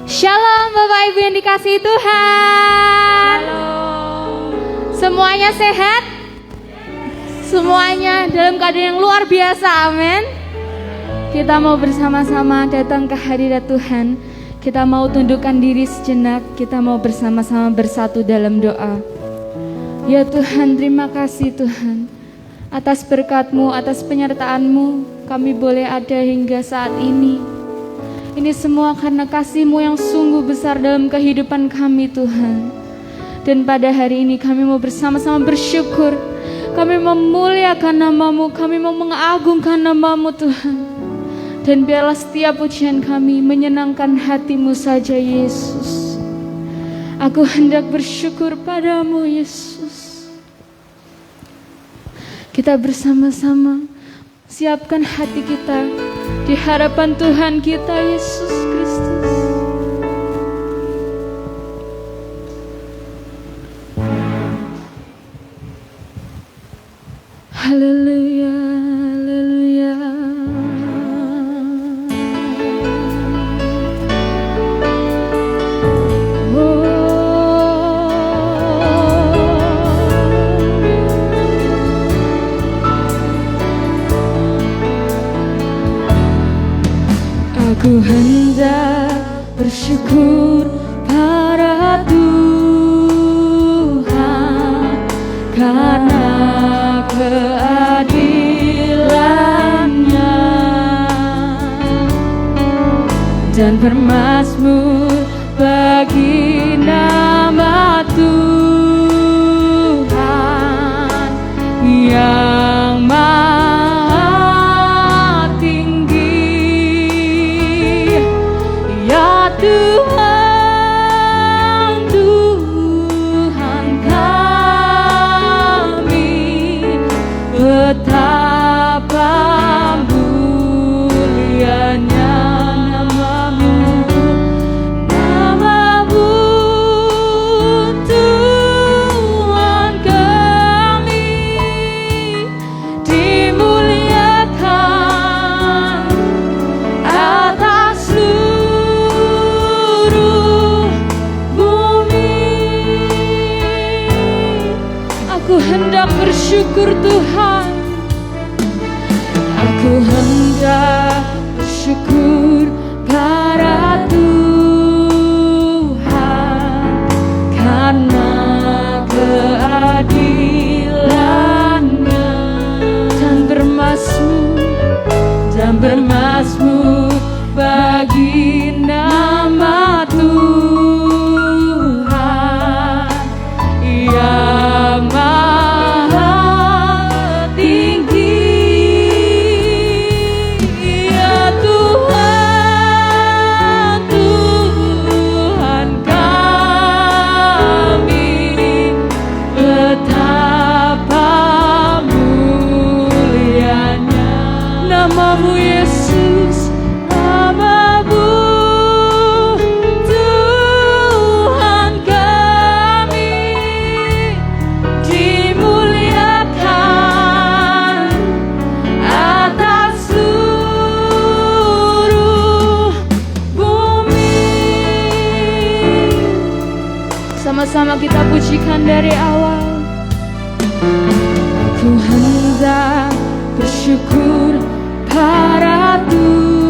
Shalom Bapak Ibu yang dikasihi Tuhan. Semuanya sehat? Semuanya dalam keadaan yang luar biasa, amin. Kita mau bersama-sama datang ke hadirat Tuhan. Kita mau tundukkan diri sejenak. Kita mau bersama-sama bersatu dalam doa. Ya Tuhan, terima kasih Tuhan atas berkat-Mu, atas penyertaan-Mu. Kami boleh ada hingga saat ini. Ini semua karena kasih-Mu yang sungguh besar dalam kehidupan kami Tuhan. Dan pada hari ini kami mau bersama-sama bersyukur. Kami memuliakan nama-Mu, kami mau mengagungkan nama-Mu Tuhan. Dan biarlah setiap pujian kami menyenangkan hati-Mu saja Yesus. Aku hendak bersyukur padamu Yesus. Kita bersama-sama siapkan hati kita di hadapan Tuhan kita Yesus Kristus. Haleluya, haleluya. Aku hendak bersyukur pada Tuhan karena keadilan-Nya dan bermazmur bagi nama Tuhan yang maha tinggi. Ya Tuhan, Tuhan kami, betapa mulianya nama-Mu, nama-Mu Tuhan kami, dimuliakan atas seluruh bumi. Aku hendak bersyukur Tuhan. Aku hendak bersyukur pada Tuhan karena keadilan-Nya dan bermazmur bagi nama Tuhan yang maha tinggi. Ya Tuhan, Tuhan kami, betapa mulianya nama-Mu Yesus, nama-Mu Tuhan kami, dimuliakan atas seluruh bumi. Sama-sama kita pujikan dari awal. Aku hendak bersyukur pada Tuhan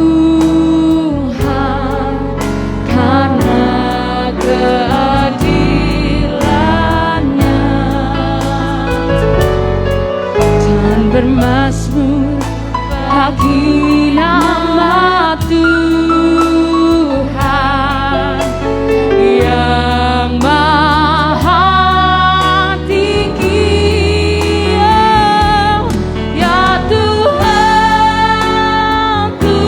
karena keadilan-Nya dan bermazmur bagi nama Tuhan yang maha tinggi. Ya Tuhan, Tuhan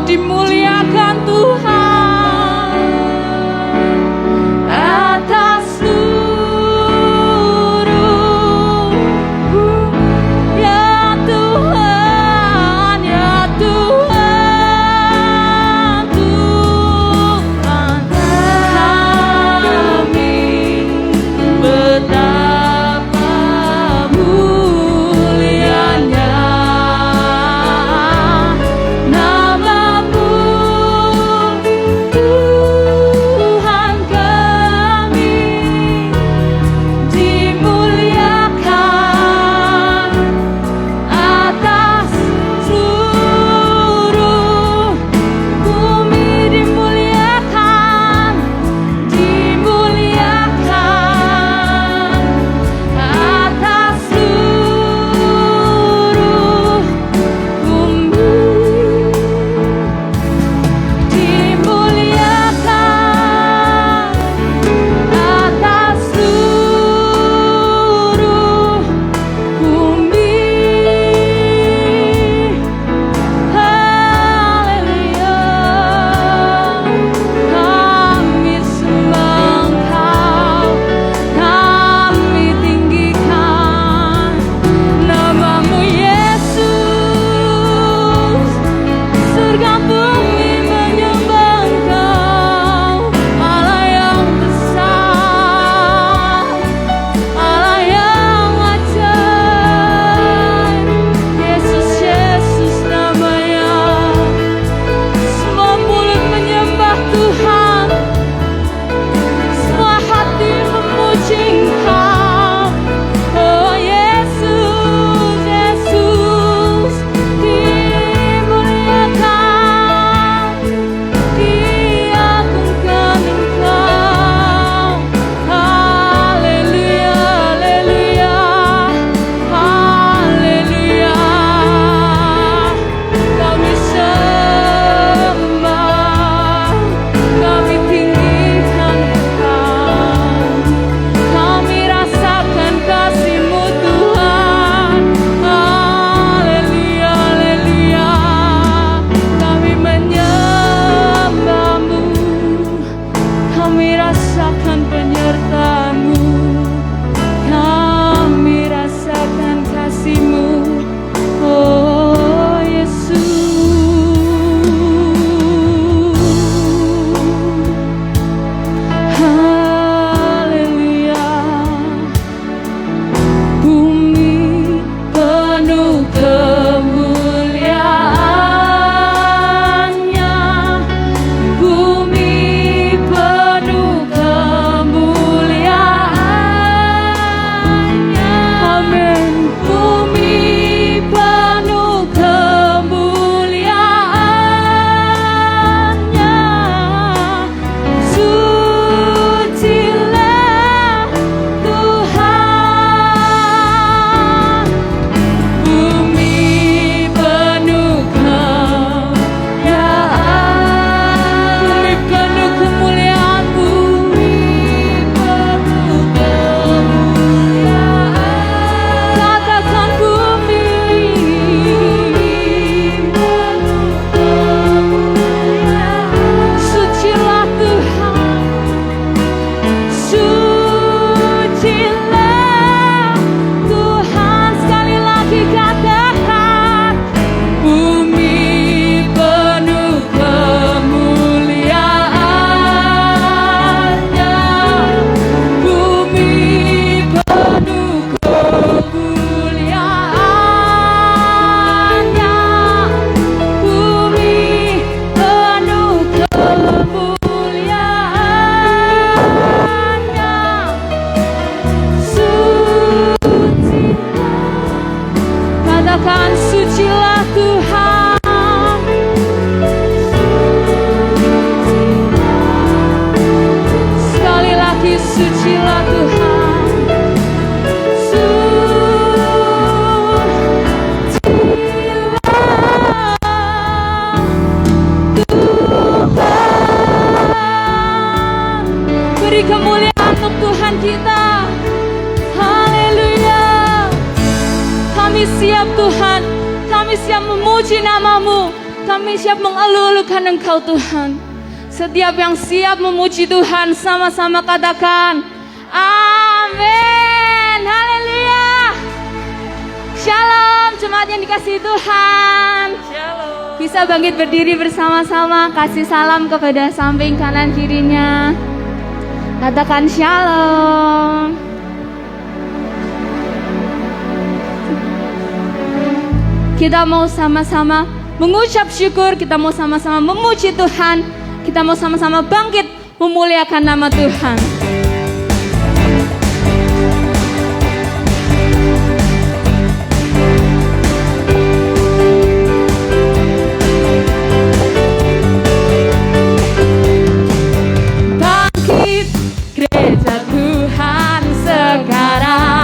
dimuliakan Tuhan atas seluruh bumi. Ya Tuhan, ya Tuhan, Tuhan kami, betapa mulianya namamu, Tuhan kami, dimuliakan atas seluruh bumi, dimuliakan, dimuliakan atas seluruh bumi, dimuliakan atas seluruh bumi. Haleluya, kami sembah Engkau, kami tinggikan namamu Yesus. Surga bumi menyembah Engkau, Allah yang besar, Allah yang ajaib. Yesus, Yesus namanya. Semua mulut menyembah Tuhan, semua hati memuji Engkau. Oh Yesus, Yesus, dimuliakan, diagungkan Engkau. Haleluya, haleluya, haleluya. Kami sembah, kami tinggikan Engkau, kami rasakan kasih-Mu Tuhan. Haleluya, haleluya. Kami menyembah-Mu, kami rasakan penyertaan-Mu, kami rasakan kasih-Mu, oh Yesus. Haleluya. Bumi penuh kemuliaan-Nya, bumi penuh kemuliaan-Nya. Amin. Bumi penuh kemuliaan-Nya. Sucilah Tuhan. Bumi penuh kemuliaan, bumi penuh kemuliaan, bumi penuh kemuliaan. Katakan bumi penuh kemuliaan. Sucilah Tuhan, sucilah Tuhan. Sekali lagi katakan, bumi penuh kemuliaan-Nya, bumi penuh kemuliaan-Nya, bumi penuh kemuliaan-Nya. Sucilah, katakan sucilah Tuhan. Sekali lagi sucilah Tuhan. Beri kemuliaan untuk Tuhan kita. Haleluya. Kami siap Tuhan, kami siap memuji nama-Mu, kami siap mengeluh-elukan Engkau Tuhan. Setiap yang siap memuji Tuhan, sama-sama katakan amin. Haleluya. Shalom jemaat yang dikasihi Tuhan. Shalom. Bisa bangkit berdiri bersama-sama, kasih salam kepada samping kanan kirinya. Katakan shalom. Kita mau sama-sama mengucap syukur, kita mau sama-sama memuji Tuhan, kita mau sama-sama bangkit memuliakan nama Tuhan. Bangkit gereja Tuhan sekarang.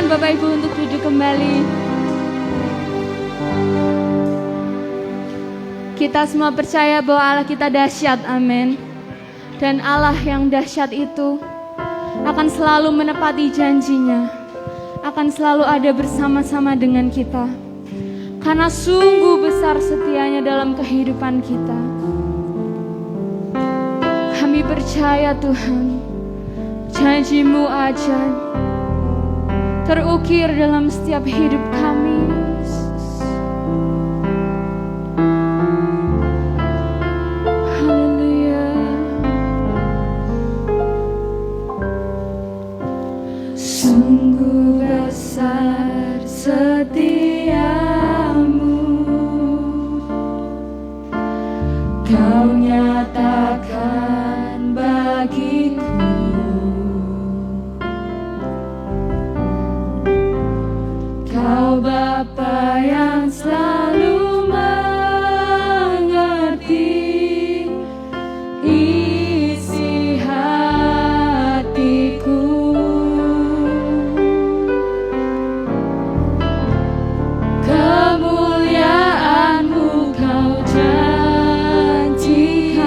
silakan Bapak Ibu untuk duduk kembali. Kita semua percaya bahwa Allah kita dahsyat, amin. Dan Allah yang dahsyat itu akan selalu menepati janjinya, akan selalu ada bersama-sama dengan kita. Karena sungguh besar setianya dalam kehidupan kita. Kami percaya Tuhan, janji-Mu ajaib terukir dalam setiap hidup kami. Sungguh besar setiamu, Kau nyatakan bagiku. Kau Bapa yang selalu mengerti isi hatiku. Kemuliaan-Mu Kau janjikan,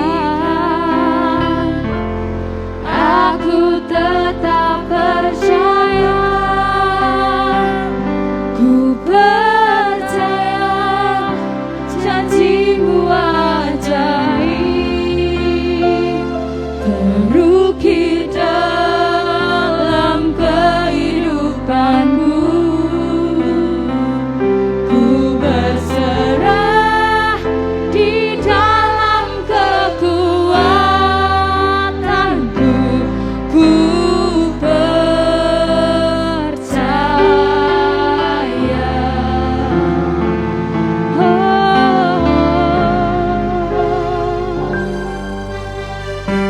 aku tetap percaya, ku percaya janji-Mu ajaib terukir dalam kehidupan-Mu. Ku berserah di dalam kekuatan-Mu, ku percaya.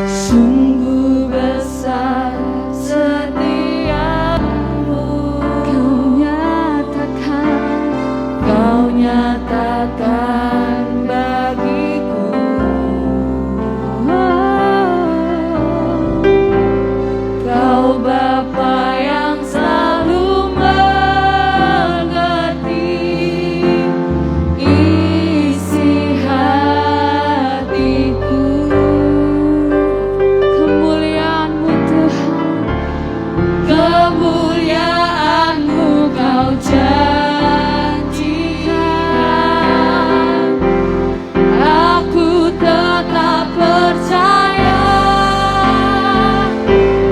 Sungguh besar setiamu, Kau nyatakan bagiku. Kau Bapa yang selalu mengerti isi hatiku. Kemuliaan-Mu Tuhan, kemuliaan-Mu Kau janjikan, aku tetap percaya,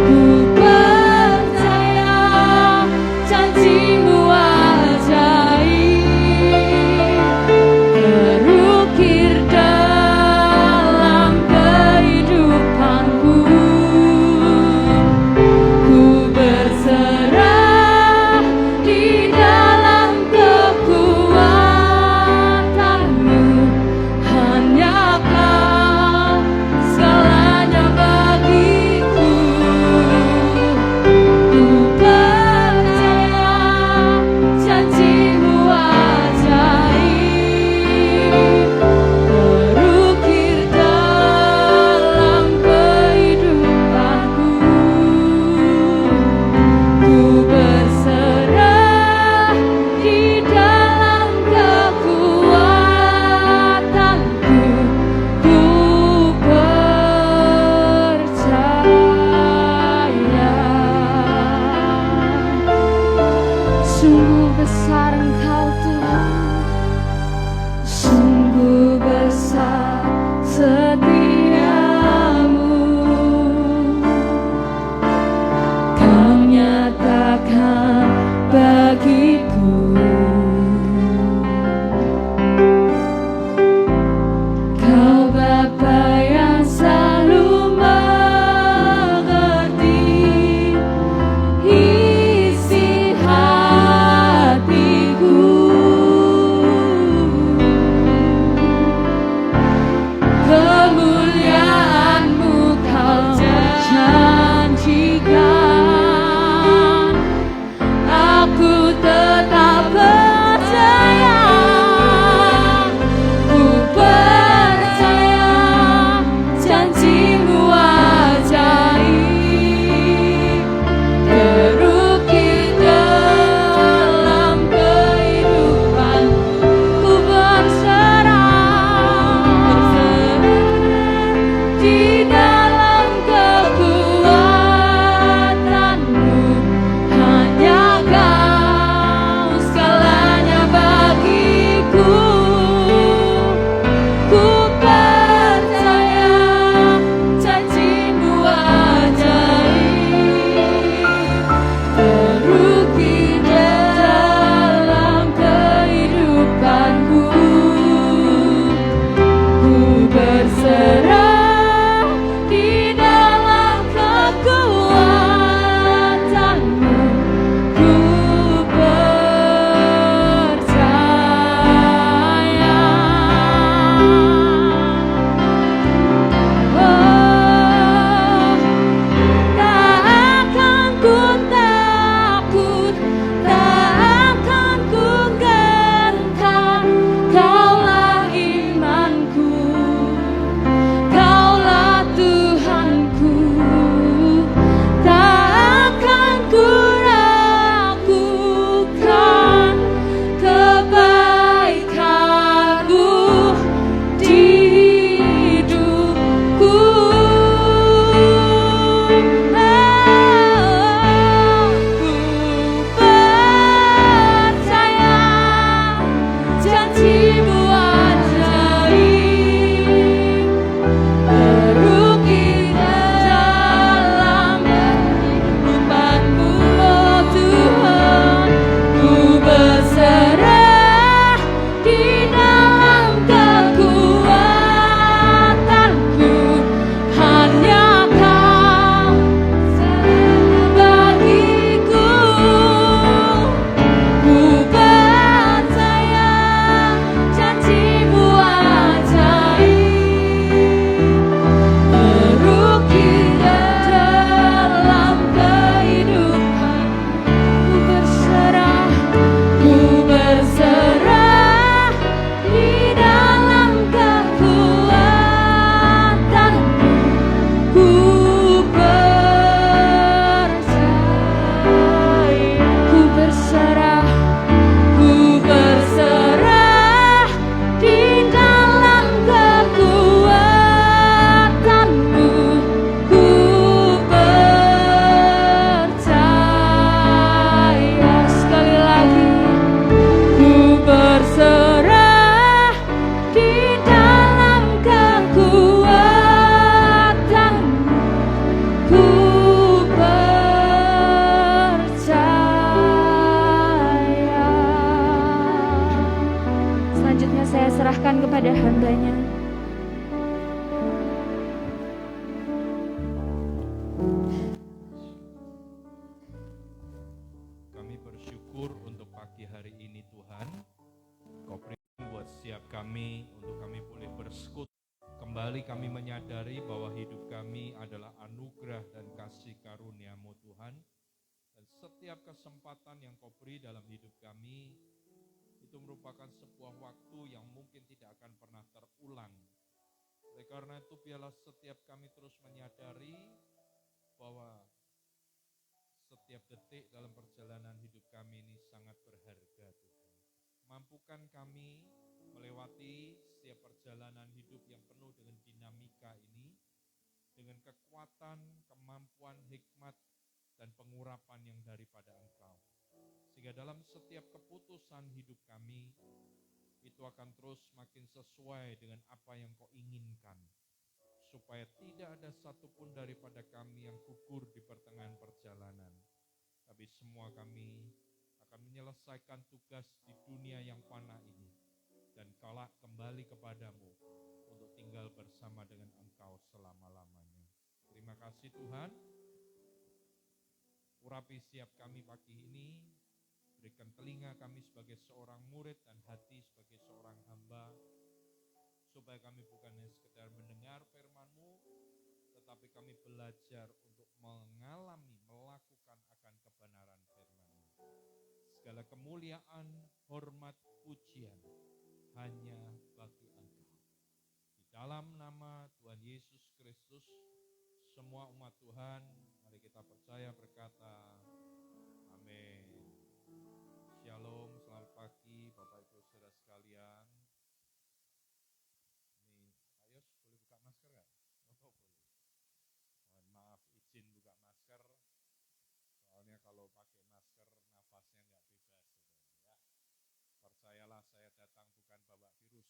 ku percaya janji-Mu ajaib terukir dalam kehidupanku. Ku berserah di dalam kekuatan-Mu, hanya Kau segalanya bagiku. Ku percaya janji-Mu ajaib terukir dalam kehidupanku. Ku berserah di dalam kekuatan-Mu, ku percaya. Sungguh besar Engkau Tuhan, sungguh besar setiamu, Kau nyatakan bagiku. Kau Bapa yang selalu mengerti isi hatiku. kepada hamba-Nya. Kami bersyukur untuk pagi hari ini Tuhan. Kau berikan buat setiap kami untuk kami boleh bersekutu. Kembali kami menyadari bahwa hidup kami adalah anugerah dan kasih karunia-Mu Tuhan. Dan setiap kesempatan yang Kau beri dalam hidup kami, itu merupakan sebuah waktu yang mungkin tidak akan pernah terulang. Oleh karena itu biarlah setiap kami terus menyadari bahwa setiap detik dalam perjalanan hidup kami ini sangat berharga Tuhan. Mampukan kami melewati setiap perjalanan hidup yang penuh dengan dinamika ini, dengan kekuatan, kemampuan, hikmat, dan pengurapan yang daripada Engkau. Sehingga dalam setiap keputusan hidup kami, itu akan terus makin sesuai dengan apa yang Kau inginkan. Supaya tidak ada satupun daripada kami yang gugur di pertengahan perjalanan. Tapi semua kami akan menyelesaikan tugas di dunia yang fana ini. Dan kelak kembali kepadamu untuk tinggal bersama dengan Engkau selama-lamanya. Terima kasih Tuhan. Urapi setiap kami pagi ini. Berikan telinga kami sebagai seorang murid dan hati sebagai seorang hamba, supaya kami bukan hanya sekedar mendengar firman-Mu, tetapi kami belajar untuk mengalami, melakukan akan kebenaran firman-Mu. Segala kemuliaan, hormat, pujian hanya bagi Engkau. Di dalam nama Tuhan Yesus Kristus, semua umat Tuhan, mari kita percaya berkata, amin. Shalom, selamat pagi Bapak Ibu Saudara sekalian. Ini Pak Yos boleh buka masker nggak? Oh boleh. Mohon maaf izin buka masker. Soalnya kalau pakai masker nafasnya nggak bebas. Ya. Percayalah saya datang bukan bawa virus.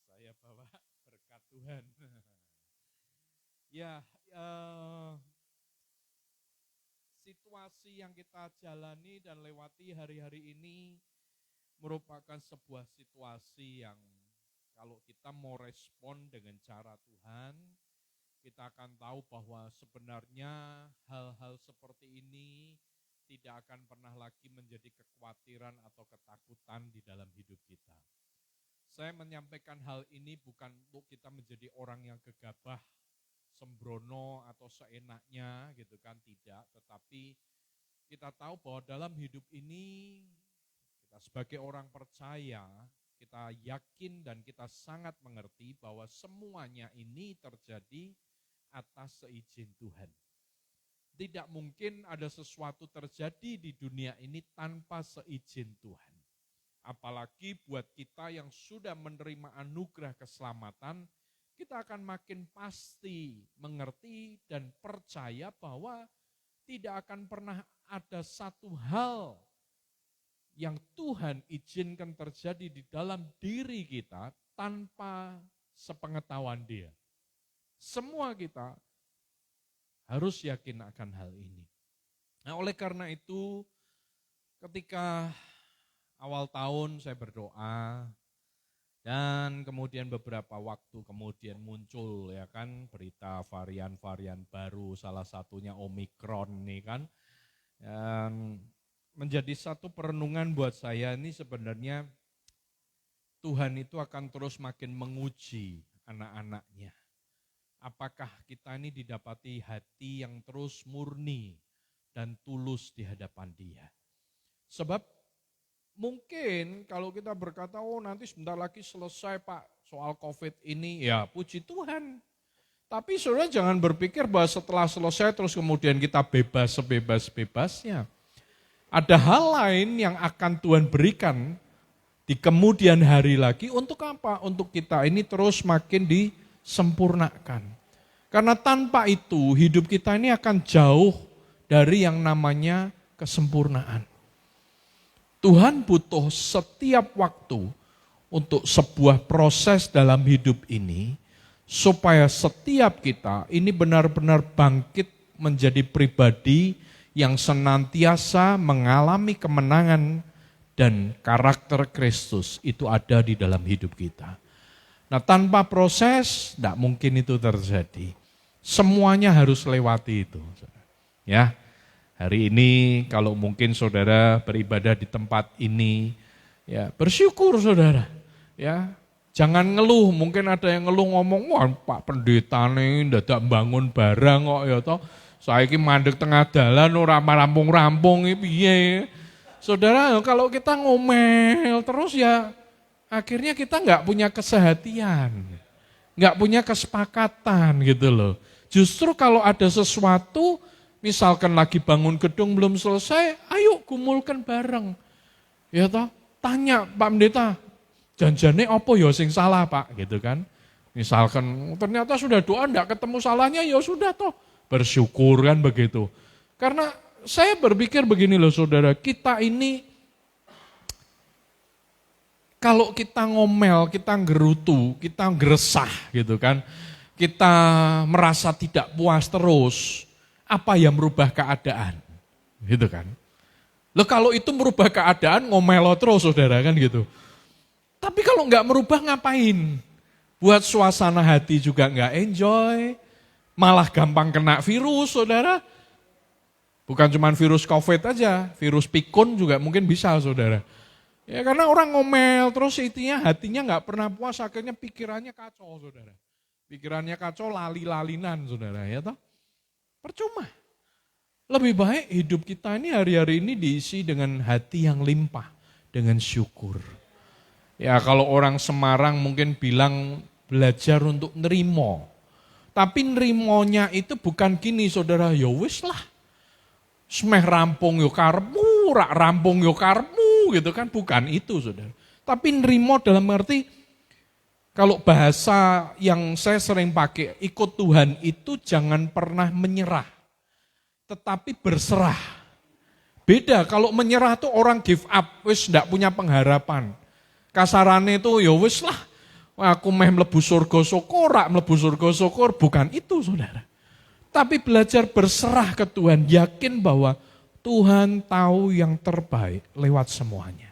Saya bawa berkat Tuhan. Ya, situasi yang kita jalani dan lewati hari-hari ini merupakan sebuah situasi yang kalau kita mau respon dengan cara Tuhan, kita akan tahu bahwa sebenarnya hal-hal seperti ini tidak akan pernah lagi menjadi kekhawatiran atau ketakutan di dalam hidup kita. Saya menyampaikan hal ini bukan untuk kita menjadi orang yang gegabah, sembrono atau seenaknya gitu kan, tidak, tetapi kita tahu bahwa dalam hidup ini kita sebagai orang percaya, kita yakin dan kita sangat mengerti bahwa semuanya ini terjadi atas seizin Tuhan. Tidak mungkin ada sesuatu terjadi di dunia ini tanpa seizin Tuhan. Apalagi buat kita yang sudah menerima anugerah keselamatan, kita akan makin pasti mengerti dan percaya bahwa tidak akan pernah ada satu hal yang Tuhan izinkan terjadi di dalam diri kita tanpa sepengetahuan Dia. Semua kita harus yakin akan hal ini. Nah, oleh karena itu, ketika awal tahun saya berdoa, dan kemudian beberapa waktu kemudian muncul ya kan berita varian-varian baru, salah satunya Omikron nih kan. Dan menjadi satu perenungan buat saya ini sebenarnya Tuhan itu akan terus makin menguji anak-anaknya. Apakah kita ini didapati hati yang terus murni dan tulus di hadapan Dia. Sebab mungkin kalau kita berkata, oh nanti sebentar lagi selesai Pak soal COVID ini, ya puji Tuhan. Tapi saudara jangan berpikir bahwa setelah selesai terus kemudian kita bebas sebebas-bebasnya. Ada hal lain yang akan Tuhan berikan di kemudian hari lagi untuk apa? Untuk kita ini terus makin disempurnakan. Karena tanpa itu hidup kita ini akan jauh dari yang namanya kesempurnaan. Tuhan butuh setiap waktu untuk sebuah proses dalam hidup ini, supaya setiap kita ini benar-benar bangkit menjadi pribadi yang senantiasa mengalami kemenangan dan karakter Kristus itu ada di dalam hidup kita. Nah, tanpa proses tidak mungkin itu terjadi. Semuanya harus lewati itu. Ya, hari ini kalau mungkin saudara beribadah di tempat ini, ya bersyukur saudara. Ya, jangan ngeluh. Mungkin ada yang ngeluh ngomong, wah Pak Pendeta nih dadak bangun barang kok ya toh. Saiki mandek tengah dalan ora rampung-rampung piye. Saudara, kalau kita ngomel terus ya akhirnya kita nggak punya kesehatian, nggak punya kesepakatan gitu loh. Justru kalau ada sesuatu, misalkan lagi bangun gedung belum selesai, ayo gumulkan bareng. Ya toh, tanya Pak Pendeta, janjane apa ya sing salah Pak, gitu kan. Misalkan ternyata sudah doa enggak ketemu salahnya, ya sudah toh, bersyukur kan begitu. Karena saya berpikir begini loh saudara, kita ini kalau kita ngomel, kita gerutu, kita geresah gitu kan, kita merasa tidak puas terus, apa yang merubah keadaan? Gitu kan. Loh kalau itu merubah keadaan, ngomelo terus saudara kan gitu. Tapi kalau nggak merubah ngapain? Buat suasana hati juga nggak enjoy, malah gampang kena virus saudara. Bukan cuma virus COVID aja, virus pikun juga mungkin bisa saudara. Ya karena orang ngomel terus intinya hatinya nggak pernah puas, akhirnya pikirannya kacau saudara. Pikirannya kacau, lali-lalinan saudara ya toh. Percuma. Lebih baik hidup kita ini hari-hari ini diisi dengan hati yang limpah, dengan syukur. Ya kalau orang Semarang mungkin bilang belajar untuk nerimo. Tapi nerimonya itu bukan gini saudara, ya wis lah. Semeh rampung yo karepmu, rak rampung yo karepmu gitu kan, bukan itu saudara. Tapi nerimo dalam arti, kalau bahasa yang saya sering pakai, ikut Tuhan itu jangan pernah menyerah, tetapi berserah. Beda, kalau menyerah tuh orang give up, wis ndak punya pengharapan. Kasarannya itu ya wis lah, aku meh mlebu surga syukur, rak mlebu surga syukur, bukan itu saudara. Tapi belajar berserah ke Tuhan, yakin bahwa Tuhan tahu yang terbaik lewat semuanya.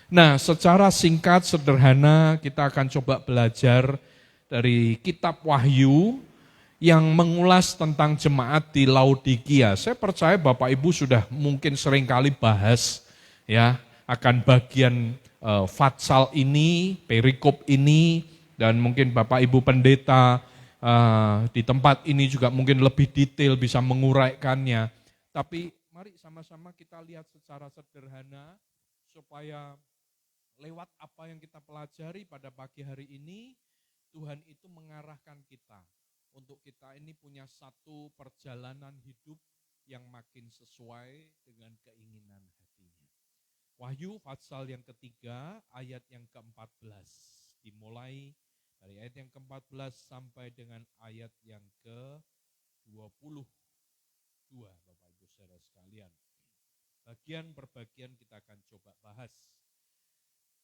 Nah, secara singkat, sederhana, kita akan coba belajar dari kitab Wahyu yang mengulas tentang jemaat di Laodikia. Saya percaya Bapak Ibu sudah mungkin sering kali bahas ya akan bagian fatsal ini, perikop ini, dan mungkin Bapak Ibu pendeta di tempat ini juga mungkin lebih detail bisa menguraikannya. Tapi mari sama-sama kita lihat secara sederhana supaya lewat apa yang kita pelajari pada pagi hari ini, Tuhan itu mengarahkan kita untuk kita ini punya satu perjalanan hidup yang makin sesuai dengan keinginan hatinya. Wahyu pasal yang ketiga ayat yang ke-14 dimulai dari ayat yang ke-14 sampai dengan ayat yang ke-22, Bapak Ibu saudara sekalian. Bagian per bagian kita akan coba bahas.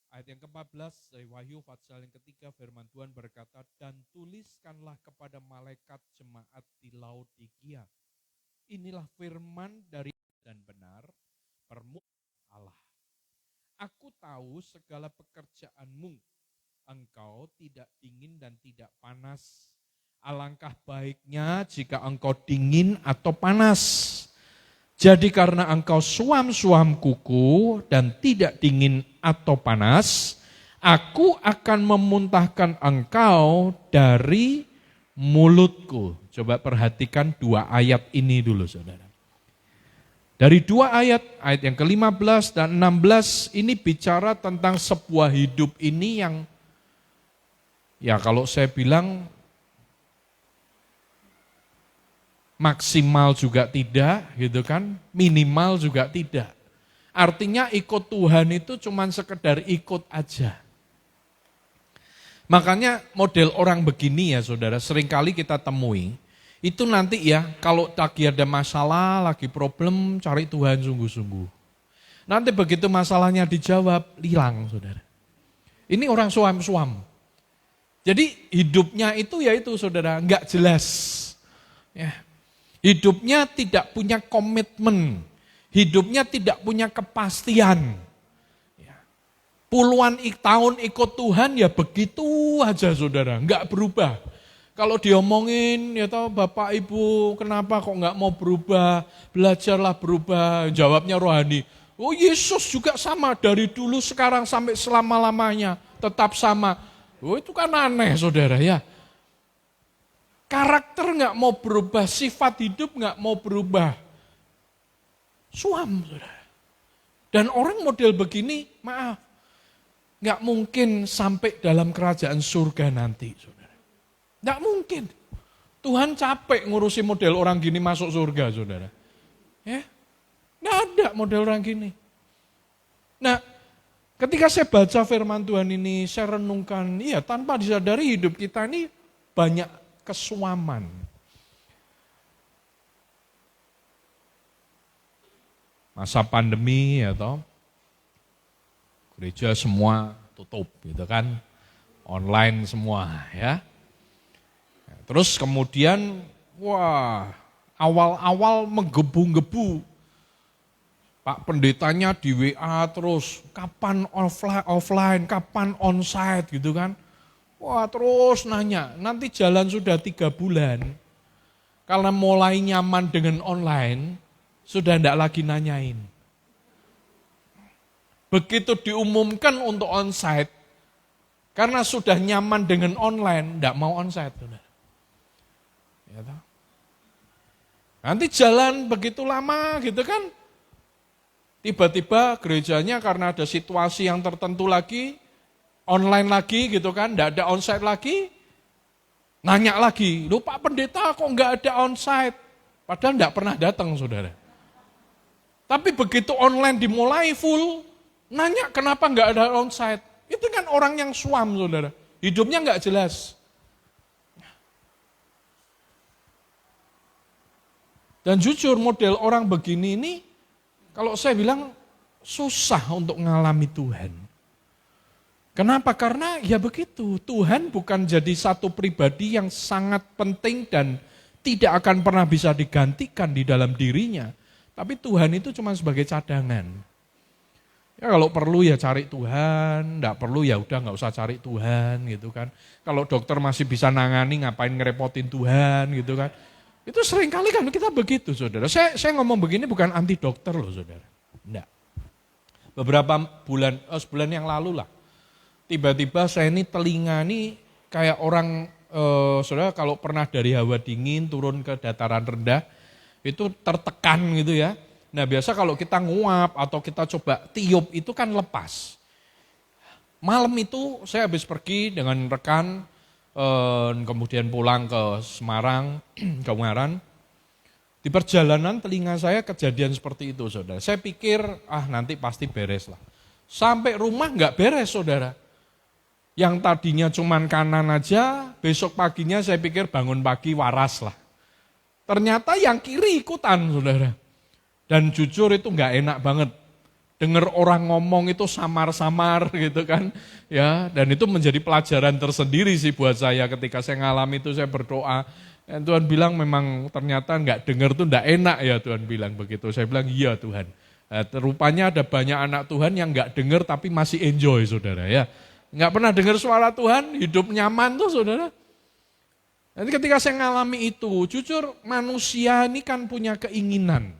Ayat yang ke-14 dari Wahyu pasal yang ketiga, firman Tuhan berkata, dan tuliskanlah kepada malaikat jemaat di Laodikia. Inilah firman dari dan benar, permulaan Allah. Aku tahu segala pekerjaanmu. Engkau tidak dingin dan tidak panas. Alangkah baiknya jika engkau dingin atau panas. Jadi karena engkau suam-suam kuku dan tidak dingin atau panas, aku akan memuntahkan engkau dari mulutku. Coba perhatikan dua ayat ini dulu saudara. Dari dua ayat yang ke-15 dan 16 ini bicara tentang sebuah hidup ini yang ya kalau saya bilang maksimal juga tidak gitu kan, minimal juga tidak. Artinya ikut Tuhan itu cuma sekedar ikut aja. Makanya model orang begini ya saudara, seringkali kita temui. Itu nanti ya kalau lagi ada masalah, lagi problem, cari Tuhan sungguh-sungguh. Nanti begitu masalahnya dijawab, hilang saudara. Ini orang suam-suam. Jadi hidupnya itu ya itu saudara, enggak jelas. Ya. Hidupnya tidak punya komitmen, hidupnya tidak punya kepastian. Ya. Puluhan tahun ikut Tuhan ya begitu aja saudara, nggak berubah. Kalau diomongin, ya tahu Bapak Ibu kenapa kok nggak mau berubah, belajarlah berubah, jawabnya rohani. Oh Yesus juga sama dari dulu sekarang sampai selama-lamanya, tetap sama. Oh itu kan aneh saudara ya. Karakter nggak mau berubah, sifat hidup nggak mau berubah. Suam, saudara. Dan orang model begini, maaf, nggak mungkin sampai dalam kerajaan surga nanti, saudara. Nggak mungkin. Tuhan capek ngurusi model orang gini masuk surga, saudara. Ya, nggak ada model orang gini. Nah, ketika saya baca firman Tuhan ini, saya renungkan, iya tanpa disadari hidup kita ini banyak kesuaman. Masa pandemi ya toh, gereja semua tutup gitu kan, online semua ya. Terus kemudian, wah awal-awal menggebu-gebu, Pak pendetanya di WA terus, kapan offline, kapan onsite gitu kan. Wah terus nanya, nanti jalan sudah 3 bulan, karena mulai nyaman dengan online, sudah tidak lagi nanyain. Begitu diumumkan untuk onsite, karena sudah nyaman dengan online, tidak mau onsite. Ya, nanti jalan begitu lama gitu kan, tiba-tiba gerejanya karena ada situasi yang tertentu lagi, online lagi gitu kan, enggak ada onsite lagi, nanya lagi, loh Pak Pendeta kok enggak ada onsite? Padahal enggak pernah datang saudara. Tapi begitu online dimulai full, nanya kenapa enggak ada onsite? Itu kan orang yang suam saudara, hidupnya enggak jelas. Dan jujur model orang begini ini, kalau saya bilang susah untuk mengalami Tuhan. Kenapa? Karena ya begitu, Tuhan bukan jadi satu pribadi yang sangat penting dan tidak akan pernah bisa digantikan di dalam dirinya. Tapi Tuhan itu cuma sebagai cadangan. Ya kalau perlu ya cari Tuhan, enggak perlu ya udah enggak usah cari Tuhan gitu kan. Kalau dokter masih bisa nangani ngapain ngerepotin Tuhan gitu kan. Itu seringkali kan kita begitu saudara. Saya ngomong begini bukan anti dokter loh saudara. Enggak. Beberapa bulan, sebulan yang lalu lah. Tiba-tiba saya ini telinga ini kayak orang, saudara kalau pernah dari hawa dingin turun ke dataran rendah, itu tertekan gitu ya. Nah biasa kalau kita nguap atau kita coba tiup itu kan lepas. Malam itu saya habis pergi dengan rekan, kemudian pulang ke Semarang, ke Ungaran. Di perjalanan telinga saya kejadian seperti itu saudara. Saya pikir nanti pasti beres lah. Sampai rumah nggak beres saudara. Yang tadinya cuman kanan aja, besok paginya saya pikir bangun pagi waras lah. Ternyata yang kiri ikutan saudara. Dan jujur itu nggak enak banget. Dengar orang ngomong itu samar-samar gitu kan. Ya, dan itu menjadi pelajaran tersendiri sih buat saya ketika saya ngalami itu saya berdoa. Dan Tuhan bilang memang ternyata nggak dengar tuh nggak enak ya Tuhan bilang begitu. Saya bilang iya Tuhan. Rupanya ada banyak anak Tuhan yang nggak dengar tapi masih enjoy saudara ya. Nggak pernah dengar suara Tuhan, hidup nyaman tuh saudara. Nanti ketika saya ngalami itu, jujur manusia ini kan punya keinginan.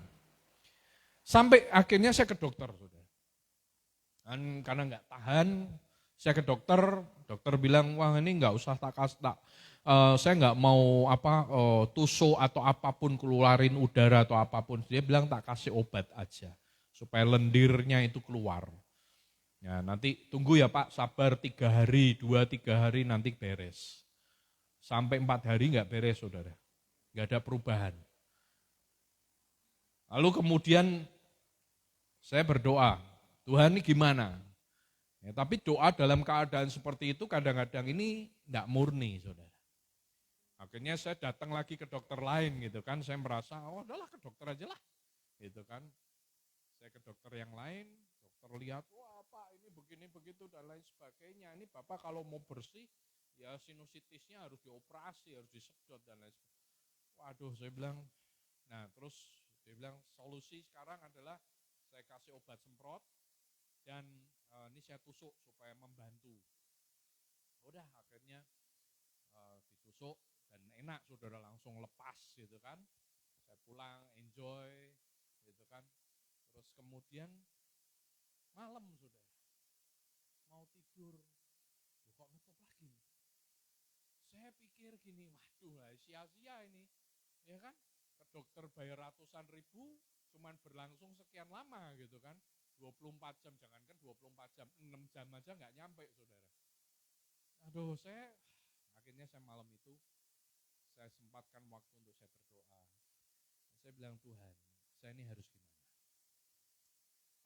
Sampai akhirnya saya ke dokter. Saudara. Dan karena nggak tahan, saya ke dokter, dokter bilang, wah ini nggak usah saya nggak mau tusuk atau apapun keluarin udara atau apapun. Dia bilang tak kasih obat aja, supaya lendirnya itu keluar. Ya, nanti tunggu ya Pak, sabar 3 hari, 2-3 hari nanti beres. Sampai 4 hari nggak beres saudara, nggak ada perubahan. Lalu kemudian saya berdoa, Tuhan ini gimana? Ya, tapi doa dalam keadaan seperti itu kadang-kadang ini nggak murni saudara. Akhirnya saya datang lagi ke dokter lain gitu kan, saya merasa, udahlah ke dokter aja lah. Gitu kan, saya ke dokter yang lain, dokter lihat, wah Pak ini begini begitu dan lain sebagainya. Ini Bapak kalau mau bersih, ya sinusitisnya harus dioperasi, harus disedot dan lain sebagainya. Waduh saya bilang, nah terus dia bilang solusi sekarang adalah saya kasih obat semprot dan ini saya tusuk supaya membantu. Udah akhirnya ditusuk dan enak, saudara, langsung lepas gitu kan. Saya pulang enjoy gitu kan. Terus kemudian malam, saudara, mau tidur, kok nutup lagi. Saya pikir gini, waduh sia-sia ini, ya kan? Ke dokter bayar ratusan ribu, cuman berlangsung sekian lama gitu kan. 24 jam, jangankan 24 jam, 6 jam aja nggak nyampe, saudara. Aduh, akhirnya saya malam itu, saya sempatkan waktu untuk saya berdoa. Saya bilang, Tuhan, saya ini harus gimana?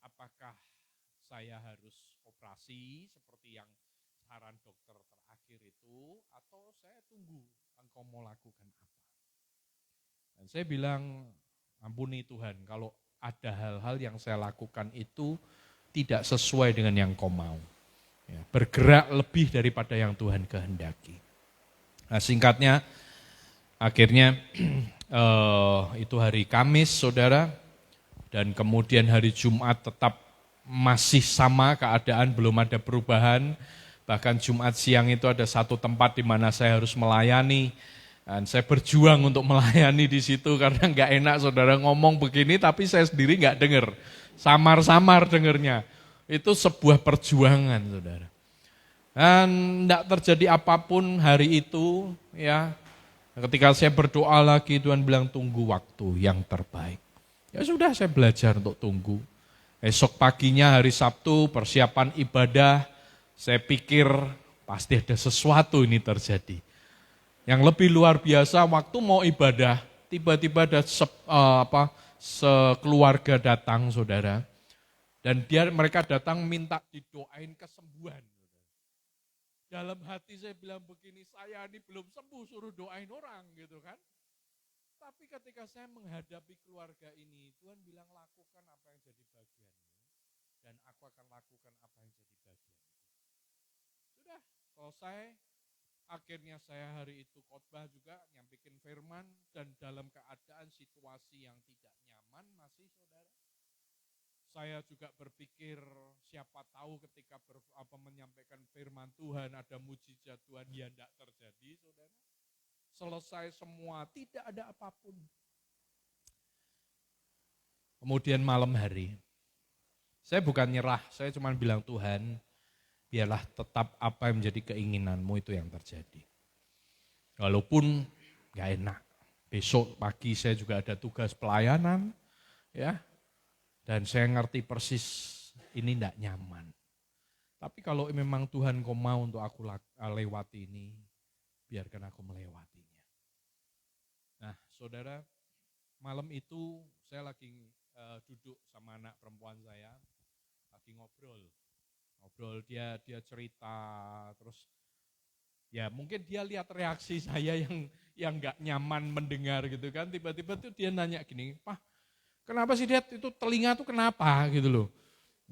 Apakah saya harus operasi seperti yang saran dokter terakhir itu, atau saya tunggu Engkau mau lakukan apa? Dan saya bilang, ampuni Tuhan, kalau ada hal-hal yang saya lakukan itu tidak sesuai dengan yang Kau mau. Ya, bergerak lebih daripada yang Tuhan kehendaki. Nah, singkatnya, akhirnya itu hari Kamis, saudara, dan kemudian hari Jumat tetap masih sama keadaan, belum ada perubahan. Bahkan Jumat siang itu ada satu tempat di mana saya harus melayani, dan saya berjuang untuk melayani di situ karena nggak enak, saudara, ngomong begini tapi saya sendiri nggak dengar, samar-samar dengernya. Itu sebuah perjuangan, saudara. Dan tidak terjadi apapun hari itu, ya. Ketika saya berdoa lagi, Tuhan bilang tunggu waktu yang terbaik. Ya sudah, saya belajar untuk tunggu. Esok paginya hari Sabtu, persiapan ibadah, saya pikir pasti ada sesuatu ini terjadi. Yang lebih luar biasa, waktu mau ibadah, tiba-tiba ada sekeluarga datang, saudara. Dan mereka datang minta didoain kesembuhan. Dalam hati saya bilang begini, saya ini belum sembuh suruh doain orang gitu kan. Tapi ketika saya menghadapi keluarga ini, Tuhan bilang lakukan apa yang jadi bagianmu. Dan aku akan lakukan apa yang jadi bagianmu. Sudah selesai, akhirnya saya hari itu khotbah juga, nyampein firman, dan dalam keadaan situasi yang tidak nyaman masih, saudara. Saya juga berpikir siapa tahu ketika menyampaikan firman Tuhan ada mujizat Tuhan, ya tidak terjadi, saudara. Selesai semua, tidak ada apapun. Kemudian malam hari, saya bukan nyerah, saya cuma bilang Tuhan, biarlah tetap apa yang menjadi keinginanmu itu yang terjadi. Walaupun gak enak, besok pagi saya juga ada tugas pelayanan, ya. Dan saya ngerti persis ini tidak nyaman. Tapi kalau memang Tuhan Kau mau untuk aku lewati ini, biarkan aku melewatinya. Nah, saudara, malam itu saya lagi duduk sama anak perempuan saya, lagi ngobrol, dia cerita, terus ya mungkin dia lihat reaksi saya yang nggak nyaman mendengar gitu kan, tiba-tiba tuh dia nanya gini, Pak, kenapa sih Dad, itu telinga tuh kenapa gitu loh.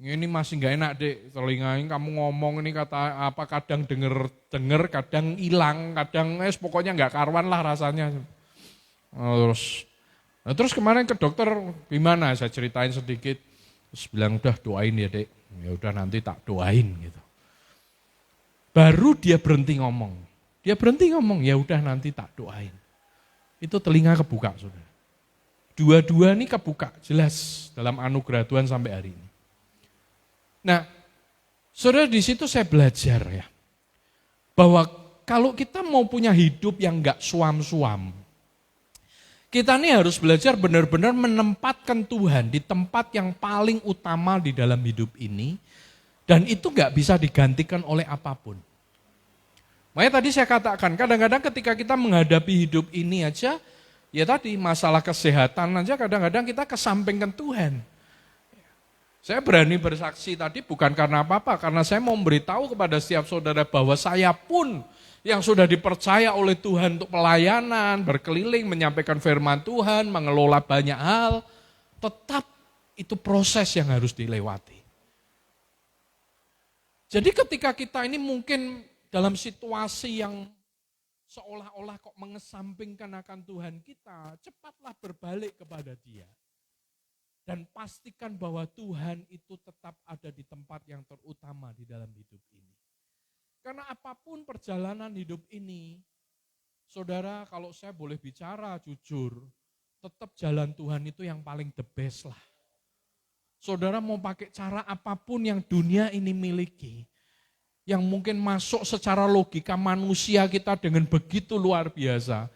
Ini masih nggak enak Dek, telinga ini kamu ngomong ini kata apa, kadang denger, kadang hilang, kadang pokoknya nggak karuan lah rasanya. Terus kemarin ke dokter gimana? Saya ceritain sedikit, terus bilang udah doain ya Dek, ya udah nanti tak doain gitu. Baru dia berhenti ngomong, ya udah nanti tak doain. Itu telinga kebuka, saudara. Dua-dua ini kebuka, jelas dalam anugerah Tuhan sampai hari ini. Nah, saudara, di situ saya belajar ya, bahwa kalau kita mau punya hidup yang enggak suam-suam, kita ini harus belajar benar-benar menempatkan Tuhan di tempat yang paling utama di dalam hidup ini, dan itu enggak bisa digantikan oleh apapun. Makanya tadi saya katakan, kadang-kadang ketika kita menghadapi hidup ini aja, ya tadi masalah kesehatan aja kadang-kadang kita kesampingkan Tuhan. Saya berani bersaksi tadi bukan karena apa-apa, karena saya mau memberitahu kepada setiap saudara bahwa saya pun yang sudah dipercaya oleh Tuhan untuk pelayanan, berkeliling, menyampaikan firman Tuhan, mengelola banyak hal, tetap itu proses yang harus dilewati. Jadi ketika kita ini mungkin dalam situasi yang seolah-olah kok mengesampingkan akan Tuhan kita, cepatlah berbalik kepada Dia. Dan pastikan bahwa Tuhan itu tetap ada di tempat yang terutama di dalam hidup ini. Karena apapun perjalanan hidup ini, saudara, kalau saya boleh bicara jujur, tetap jalan Tuhan itu yang paling the best lah. Saudara mau pakai cara apapun yang dunia ini miliki, yang mungkin masuk secara logika manusia kita dengan begitu luar biasa,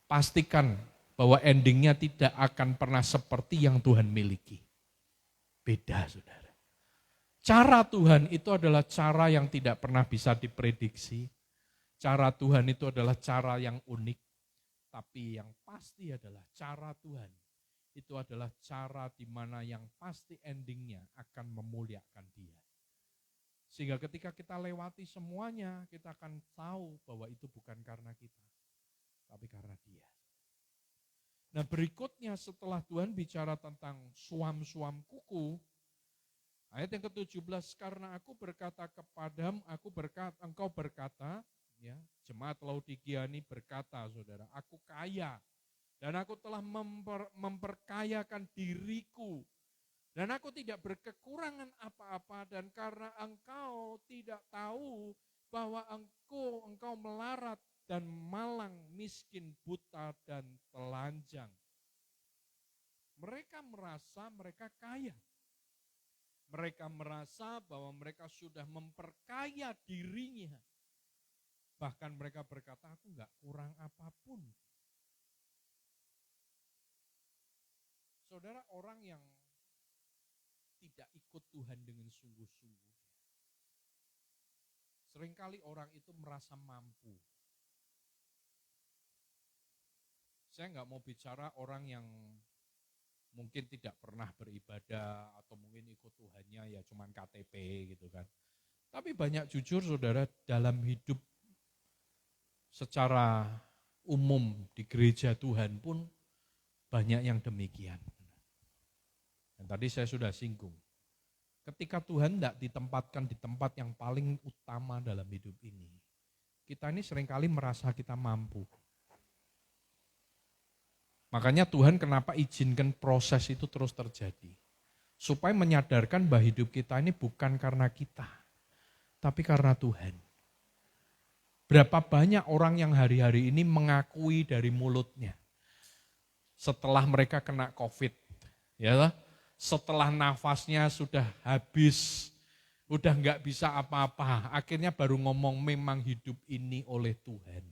pastikan bahwa endingnya tidak akan pernah seperti yang Tuhan miliki. Beda, saudara. Cara Tuhan itu adalah cara yang tidak pernah bisa diprediksi. Cara Tuhan itu adalah cara yang unik. Tapi yang pasti adalah cara Tuhan itu adalah cara di mana yang pasti endingnya akan memuliakan Dia. Sehingga ketika kita lewati semuanya, kita akan tahu bahwa itu bukan karena kita, tapi karena Dia. Nah, berikutnya setelah Tuhan bicara tentang suam-suam kuku, ayat yang ke-17, karena aku berkata kepadamu, engkau berkata, ya, jemaat Laodikia ini berkata, saudara, aku kaya dan aku telah memperkayakan diriku dan aku tidak berkekurangan apa-apa, dan karena engkau tidak tahu bahwa engkau melarat dan malang, miskin, buta, dan telanjang. Mereka merasa mereka kaya. Mereka merasa bahwa mereka sudah memperkaya dirinya. Bahkan mereka berkata, aku enggak kurang apapun. Saudara, orang yang tidak ikut Tuhan dengan sungguh-sungguh, seringkali orang itu merasa mampu. Saya enggak mau bicara orang yang mungkin tidak pernah beribadah atau mungkin ikut Tuhannya ya cuman KTP gitu kan. Tapi banyak jujur saudara, dalam hidup secara umum di gereja Tuhan pun banyak yang demikian. Dan tadi saya sudah singgung, ketika Tuhan tidak ditempatkan di tempat yang paling utama dalam hidup ini, kita ini seringkali merasa kita mampu. Makanya Tuhan kenapa izinkan proses itu terus terjadi. Supaya menyadarkan bahwa hidup kita ini bukan karena kita, tapi karena Tuhan. Berapa banyak orang yang hari-hari ini mengakui dari mulutnya, setelah mereka kena COVID, ya, setelah nafasnya sudah habis, udah nggak bisa apa-apa, akhirnya baru ngomong memang hidup ini oleh Tuhan.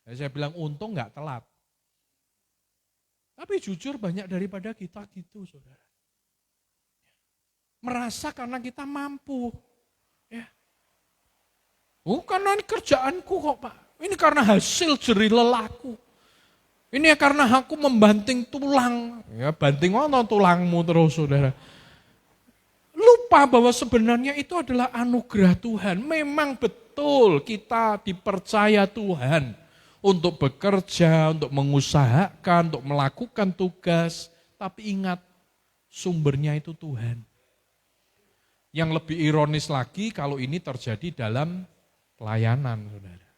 Nah, saya bilang untung nggak telat. Tapi jujur banyak daripada kita gitu, saudara. Merasa karena kita mampu. Ya. Oh, karena ini kerjaanku kok, Pak. Ini karena hasil jerih lelahku. Ini karena aku membanting tulang. Ya, banting tulangmu terus, saudara. Lupa bahwa sebenarnya itu adalah anugerah Tuhan. Memang betul kita dipercaya Tuhan untuk bekerja, untuk mengusahakan, untuk melakukan tugas. Tapi ingat, sumbernya itu Tuhan. Yang lebih ironis lagi kalau ini terjadi dalam pelayanan, saudara.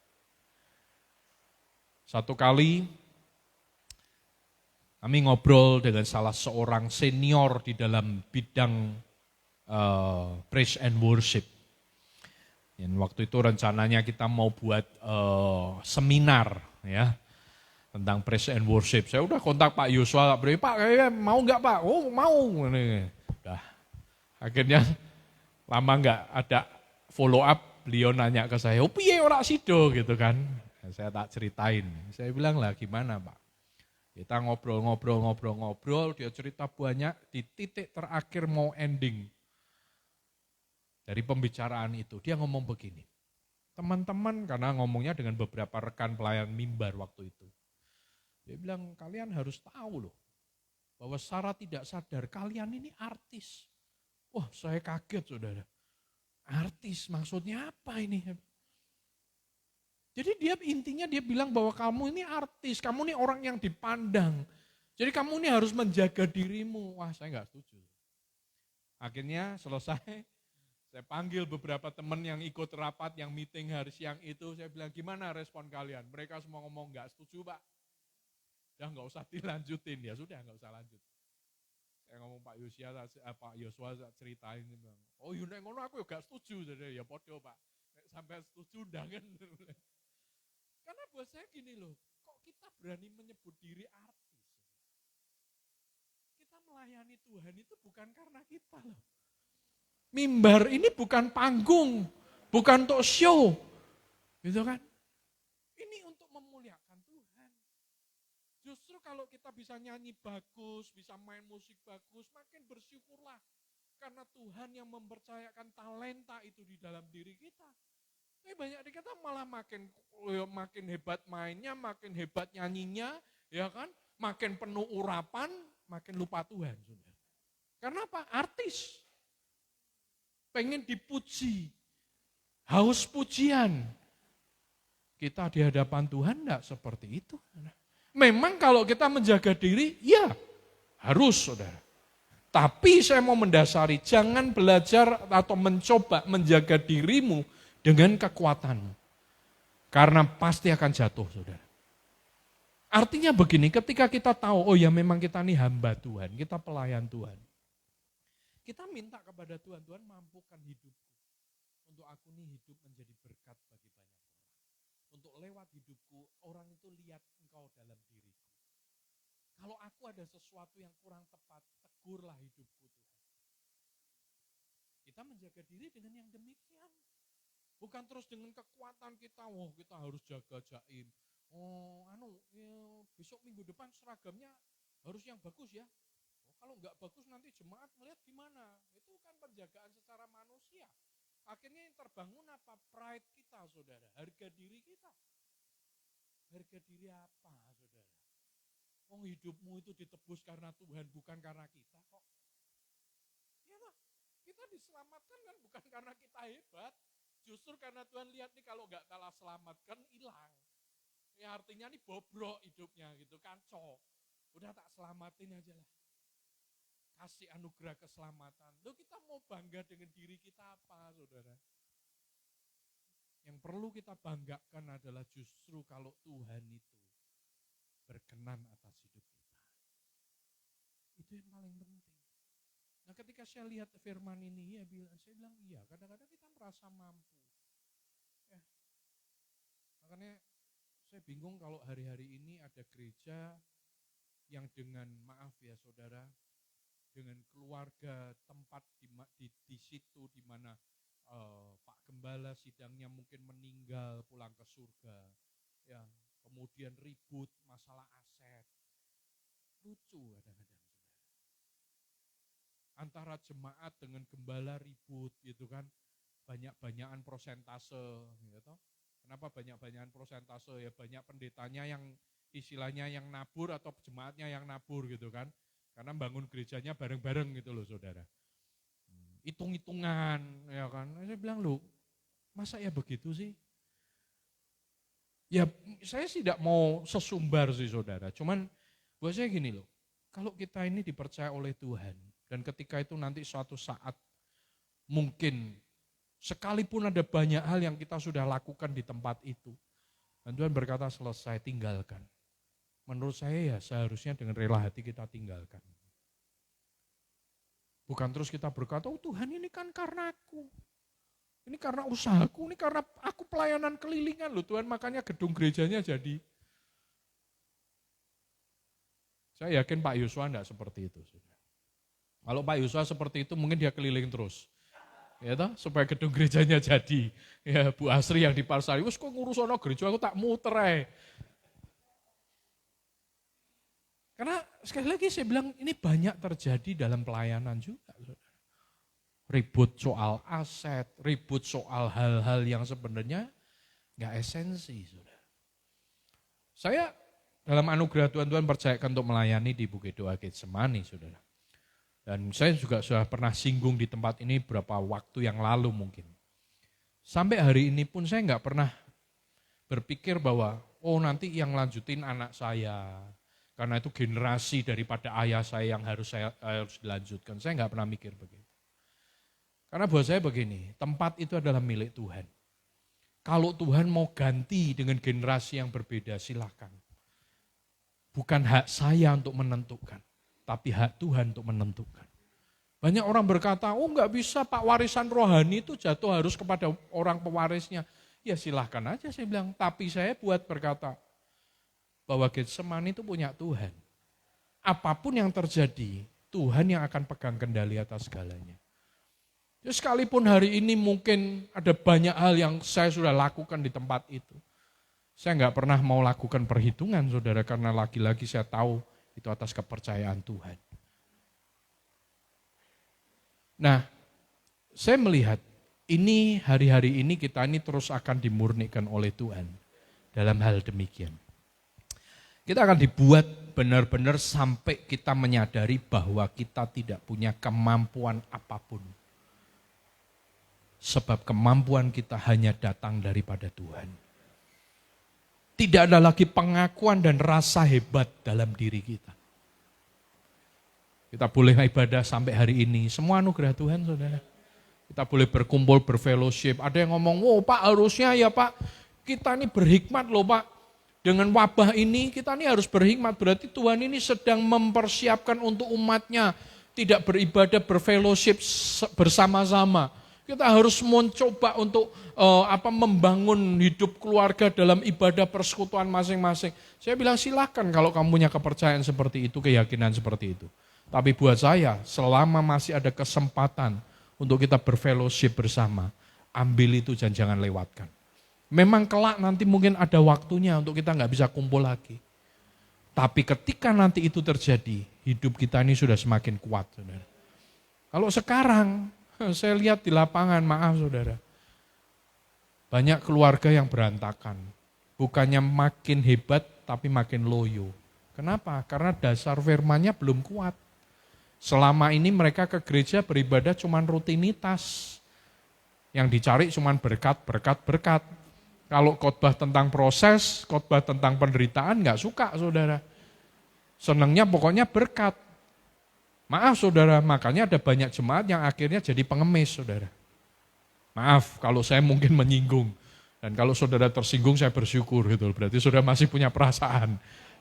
Satu kali kami ngobrol dengan salah seorang senior di dalam bidang praise and worship. Dan waktu itu rencananya kita mau buat seminar ya tentang praise and worship. Saya udah kontak Pak Yosua, Pak mau nggak Pak? Oh mau. Udah. Akhirnya lama nggak ada follow up, beliau nanya ke saya, oh piye ora sido gitu kan. Saya tak ceritain. Saya bilang lah gimana Pak? Kita ngobrol, dia cerita banyak, di titik terakhir mau ending. Dari pembicaraan itu, dia ngomong begini, teman-teman, karena ngomongnya dengan beberapa rekan pelayan mimbar waktu itu. Dia bilang, kalian harus tahu loh, bahwa secara tidak sadar, kalian ini artis. Wah, saya kaget saudara. Artis, maksudnya apa ini? Jadi intinya dia bilang bahwa kamu ini artis, kamu ini orang yang dipandang. Jadi kamu ini harus menjaga dirimu. Wah, saya nggak setuju. Akhirnya selesai, saya panggil beberapa teman yang ikut rapat, yang meeting hari siang itu, saya bilang gimana respon kalian? Mereka semua ngomong nggak setuju Pak. Ya nggak usah dilanjutin, ya sudah nggak usah lanjut. Saya ngomong Pak Yosua ceritain bilang, oh nek ngono aku gak setuju, jadi ya podo Pak, sampai setuju undangan. Karena buat saya gini loh, kok kita berani menyebut diri artis? Kita melayani Tuhan itu bukan karena kita loh. Mimbar ini bukan panggung, bukan talk show, gitu kan? Ini untuk memuliakan Tuhan. Justru kalau kita bisa nyanyi bagus, bisa main musik bagus, makin bersyukurlah. Karena Tuhan yang mempercayakan talenta itu di dalam diri kita. Tapi banyak di kita malah makin hebat mainnya, makin hebat nyanyinya, ya kan? Makin penuh urapan, makin lupa Tuhan. Saudara. Karena apa? Artis. Pengen dipuji. Haus pujian. Kita di hadapan Tuhan enggak seperti itu. Memang kalau kita menjaga diri, ya harus saudara. Tapi saya mau mendasari, jangan belajar atau mencoba menjaga dirimu dengan kekuatanmu. Karena pasti akan jatuh, saudara. Artinya begini, ketika kita tahu, oh ya memang kita ini hamba Tuhan, kita pelayan Tuhan. Kita minta kepada Tuhan, Tuhan mampukan hidupku. Untuk aku ini hidup menjadi berkat bagi banyak orang. Untuk lewat hidupku, orang itu lihat engkau dalam diriku. Kalau aku ada sesuatu yang kurang tepat, tegurlah hidupku Tuhan. Kita menjaga diri dengan yang demikian. Bukan terus dengan kekuatan kita, kita harus jaga jaim. Besok minggu depan seragamnya harus yang bagus ya. Kalau enggak bagus nanti jemaat melihat gimana. Itu kan penjagaan secara manusia. Akhirnya yang terbangun apa? Pride kita, saudara. Harga diri kita. Harga diri apa, saudara? Hidupmu itu ditebus karena Tuhan, bukan karena kita kok. Ya lah, kita diselamatkan kan bukan karena kita hebat. Justru karena Tuhan lihat nih kalau enggak kalah selamatkan, hilang. Ya artinya nih bobrok hidupnya gitu, kacau. Udah tak selamatin aja lah. Kasih anugerah keselamatan. Loh kita mau bangga dengan diri kita apa, saudara? Yang perlu kita banggakan adalah justru kalau Tuhan itu berkenan atas hidup kita. Itu yang paling penting. Nah ketika saya lihat firman ini, saya bilang iya, kadang-kadang kita merasa mampu. Ya. Makanya saya bingung kalau hari-hari ini ada gereja yang dengan, maaf ya saudara, dengan keluarga tempat di situ di mana Pak Gembala sidangnya mungkin meninggal pulang ke surga, ya kemudian ribut masalah aset, lucu kadang-kadang saudara. Antara jemaat dengan gembala ribut gitu kan, banyak-banyakan prosentase, gitu. Kenapa banyak-banyakan prosentase? Ya banyak pendetanya yang istilahnya yang nabur atau jemaatnya yang nabur gitu kan. Karena bangun gerejanya bareng-bareng gitu loh saudara. Hitung-hitungan ya kan. Saya bilang loh, masa ya begitu sih? Ya saya tidak mau sesumbar sih saudara. Cuman buat saya gini loh, kalau kita ini dipercaya oleh Tuhan. Dan ketika itu nanti suatu saat mungkin sekalipun ada banyak hal yang kita sudah lakukan di tempat itu. Dan Tuhan berkata selesai, tinggalkan. Menurut saya ya seharusnya dengan rela hati kita tinggalkan. Bukan terus kita berkata, oh Tuhan ini kan karena aku. Ini karena usahaku, ini karena aku pelayanan kelilingan loh Tuhan, makanya gedung gerejanya jadi. Saya yakin Pak Yosua enggak seperti itu. Kalau Pak Yosua seperti itu mungkin dia keliling terus. Ya toh, supaya gedung gerejanya jadi. Ya Bu Asri yang di Parsari, wes kok ngurus ono gereja aku tak muter ae. Karena sekali lagi saya bilang ini banyak terjadi dalam pelayanan juga. Ribut soal aset, ribut soal hal-hal yang sebenarnya nggak esensi. Saudara. Saya dalam anugerah Tuhan percayakan untuk melayani di Bukit Doa Getsemani, saudara. Dan saya juga sudah pernah singgung di tempat ini beberapa waktu yang lalu mungkin. Sampai hari ini pun saya nggak pernah berpikir bahwa nanti yang lanjutin anak saya. Karena itu generasi daripada ayah saya yang harus dilanjutkan. Saya nggak pernah mikir begitu. Karena buat saya begini, tempat itu adalah milik Tuhan. Kalau Tuhan mau ganti dengan generasi yang berbeda, silakan. Bukan hak saya untuk menentukan. tapi hak Tuhan untuk menentukan. Banyak orang berkata, oh enggak bisa Pak, warisan rohani itu jatuh harus kepada orang pewarisnya. Ya silahkan aja saya bilang, tapi saya buat berkata bahwa Getsemani itu punya Tuhan. Apapun yang terjadi, Tuhan yang akan pegang kendali atas segalanya. Ya, sekalipun hari ini mungkin ada banyak hal yang saya sudah lakukan di tempat itu. Saya enggak pernah mau lakukan perhitungan saudara, karena lagi-lagi saya tahu itu atas kepercayaan Tuhan. Nah, saya melihat ini hari-hari ini kita ini terus akan dimurnikan oleh Tuhan dalam hal demikian. Kita akan dibuat benar-benar sampai kita menyadari bahwa kita tidak punya kemampuan apapun. Sebab kemampuan kita hanya datang daripada Tuhan. Tidak ada lagi pengakuan dan rasa hebat dalam diri kita. Kita boleh ibadah sampai hari ini, semua anugerah Tuhan saudara. Kita boleh berkumpul, berfellowship. Ada yang ngomong, oh Pak harusnya ya Pak, kita ini berhikmat loh Pak. Dengan wabah ini kita ini harus berhikmat, berarti Tuhan ini sedang mempersiapkan untuk umatnya. Tidak beribadah, berfellowship bersama-sama. Kita harus mencoba untuk membangun hidup keluarga dalam ibadah persekutuan masing-masing. Saya bilang silakan kalau kamu punya kepercayaan seperti itu, keyakinan seperti itu. Tapi buat saya, selama masih ada kesempatan untuk kita berfellowship bersama, ambil itu dan jangan lewatkan. Memang kelak nanti mungkin ada waktunya untuk kita nggak bisa kumpul lagi. Tapi ketika nanti itu terjadi, hidup kita ini sudah semakin kuat, saudara. Kalau sekarang, saya lihat di lapangan, maaf saudara, banyak keluarga yang berantakan. Bukannya makin hebat, tapi makin loyo. Kenapa? Karena dasar firman-Nya belum kuat. Selama ini mereka ke gereja beribadah cuma rutinitas. Yang dicari cuma berkat. Kalau khotbah tentang proses, khotbah tentang penderitaan nggak suka saudara. Senangnya pokoknya berkat. Maaf saudara, makanya ada banyak jemaat yang akhirnya jadi pengemis saudara. Maaf kalau saya mungkin menyinggung. Dan kalau saudara tersinggung saya bersyukur gitu. Berarti saudara masih punya perasaan.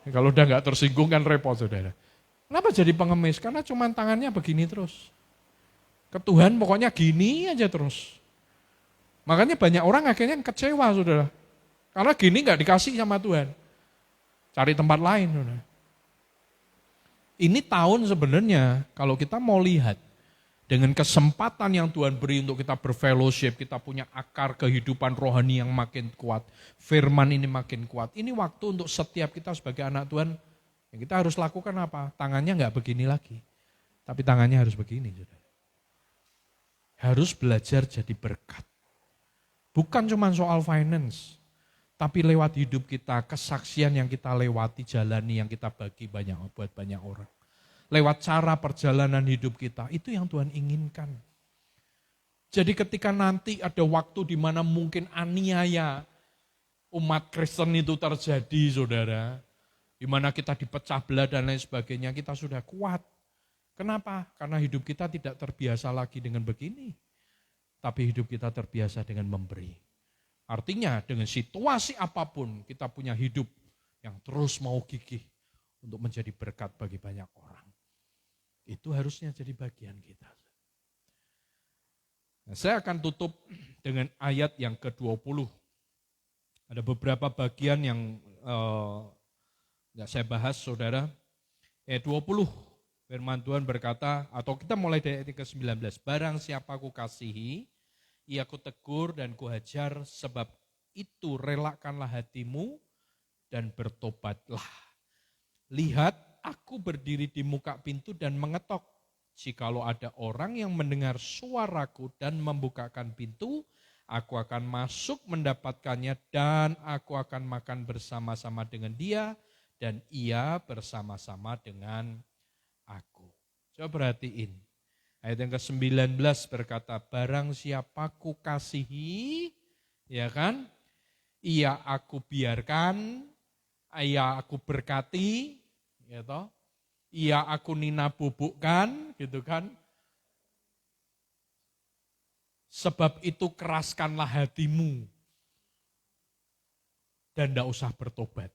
Kalau udah nggak tersinggung kan repot saudara. Kenapa jadi pengemis? Karena cuma tangannya begini terus. Ke Tuhan pokoknya gini aja terus. Makanya banyak orang akhirnya kecewa saudara. Karena gini nggak dikasih sama Tuhan. Cari tempat lain saudara. Ini tahun sebenarnya kalau kita mau lihat dengan kesempatan yang Tuhan beri untuk kita berfellowship, kita punya akar kehidupan rohani yang makin kuat, firman ini makin kuat. Ini waktu untuk setiap kita sebagai anak Tuhan, yang kita harus lakukan apa? Tangannya nggak begini lagi, tapi tangannya harus begini. Saudara. Harus belajar jadi berkat. Bukan cuma soal finance, tapi lewat hidup kita, kesaksian yang kita lewati, jalani yang kita bagi buat banyak orang. Lewat cara perjalanan hidup kita, itu yang Tuhan inginkan. Jadi ketika nanti ada waktu di mana mungkin aniaya umat Kristen itu terjadi, saudara, di mana kita dipecah belah dan lain sebagainya, kita sudah kuat. Kenapa? Karena hidup kita tidak terbiasa lagi dengan begini, tapi hidup kita terbiasa dengan memberi. Artinya dengan situasi apapun kita punya hidup yang terus mau gigih untuk menjadi berkat bagi banyak orang. Itu harusnya jadi bagian kita. Nah, saya akan tutup dengan ayat yang ke-20. Ada beberapa bagian yang saya bahas saudara. Ayat 20, firman Tuhan berkata, atau kita mulai dari ayat ke-19. Barang siapa ku kasihi, ia ku tegur dan ku hajar, sebab itu relakanlah hatimu dan bertobatlah. Lihat, aku berdiri di muka pintu dan mengetok. Jikalau ada orang yang mendengar suaraku dan membukakan pintu, aku akan masuk mendapatkannya dan aku akan makan bersama-sama dengan dia dan ia bersama-sama dengan aku. Coba perhatiin. Ayat yang ke-19 berkata, barang siapa ku kasihi, ya kan, ia aku biarkan, ia aku berkati, ya toh, ia aku nina bubukkan, gitu kan. Sebab itu keraskanlah hatimu dan tidak usah bertobat.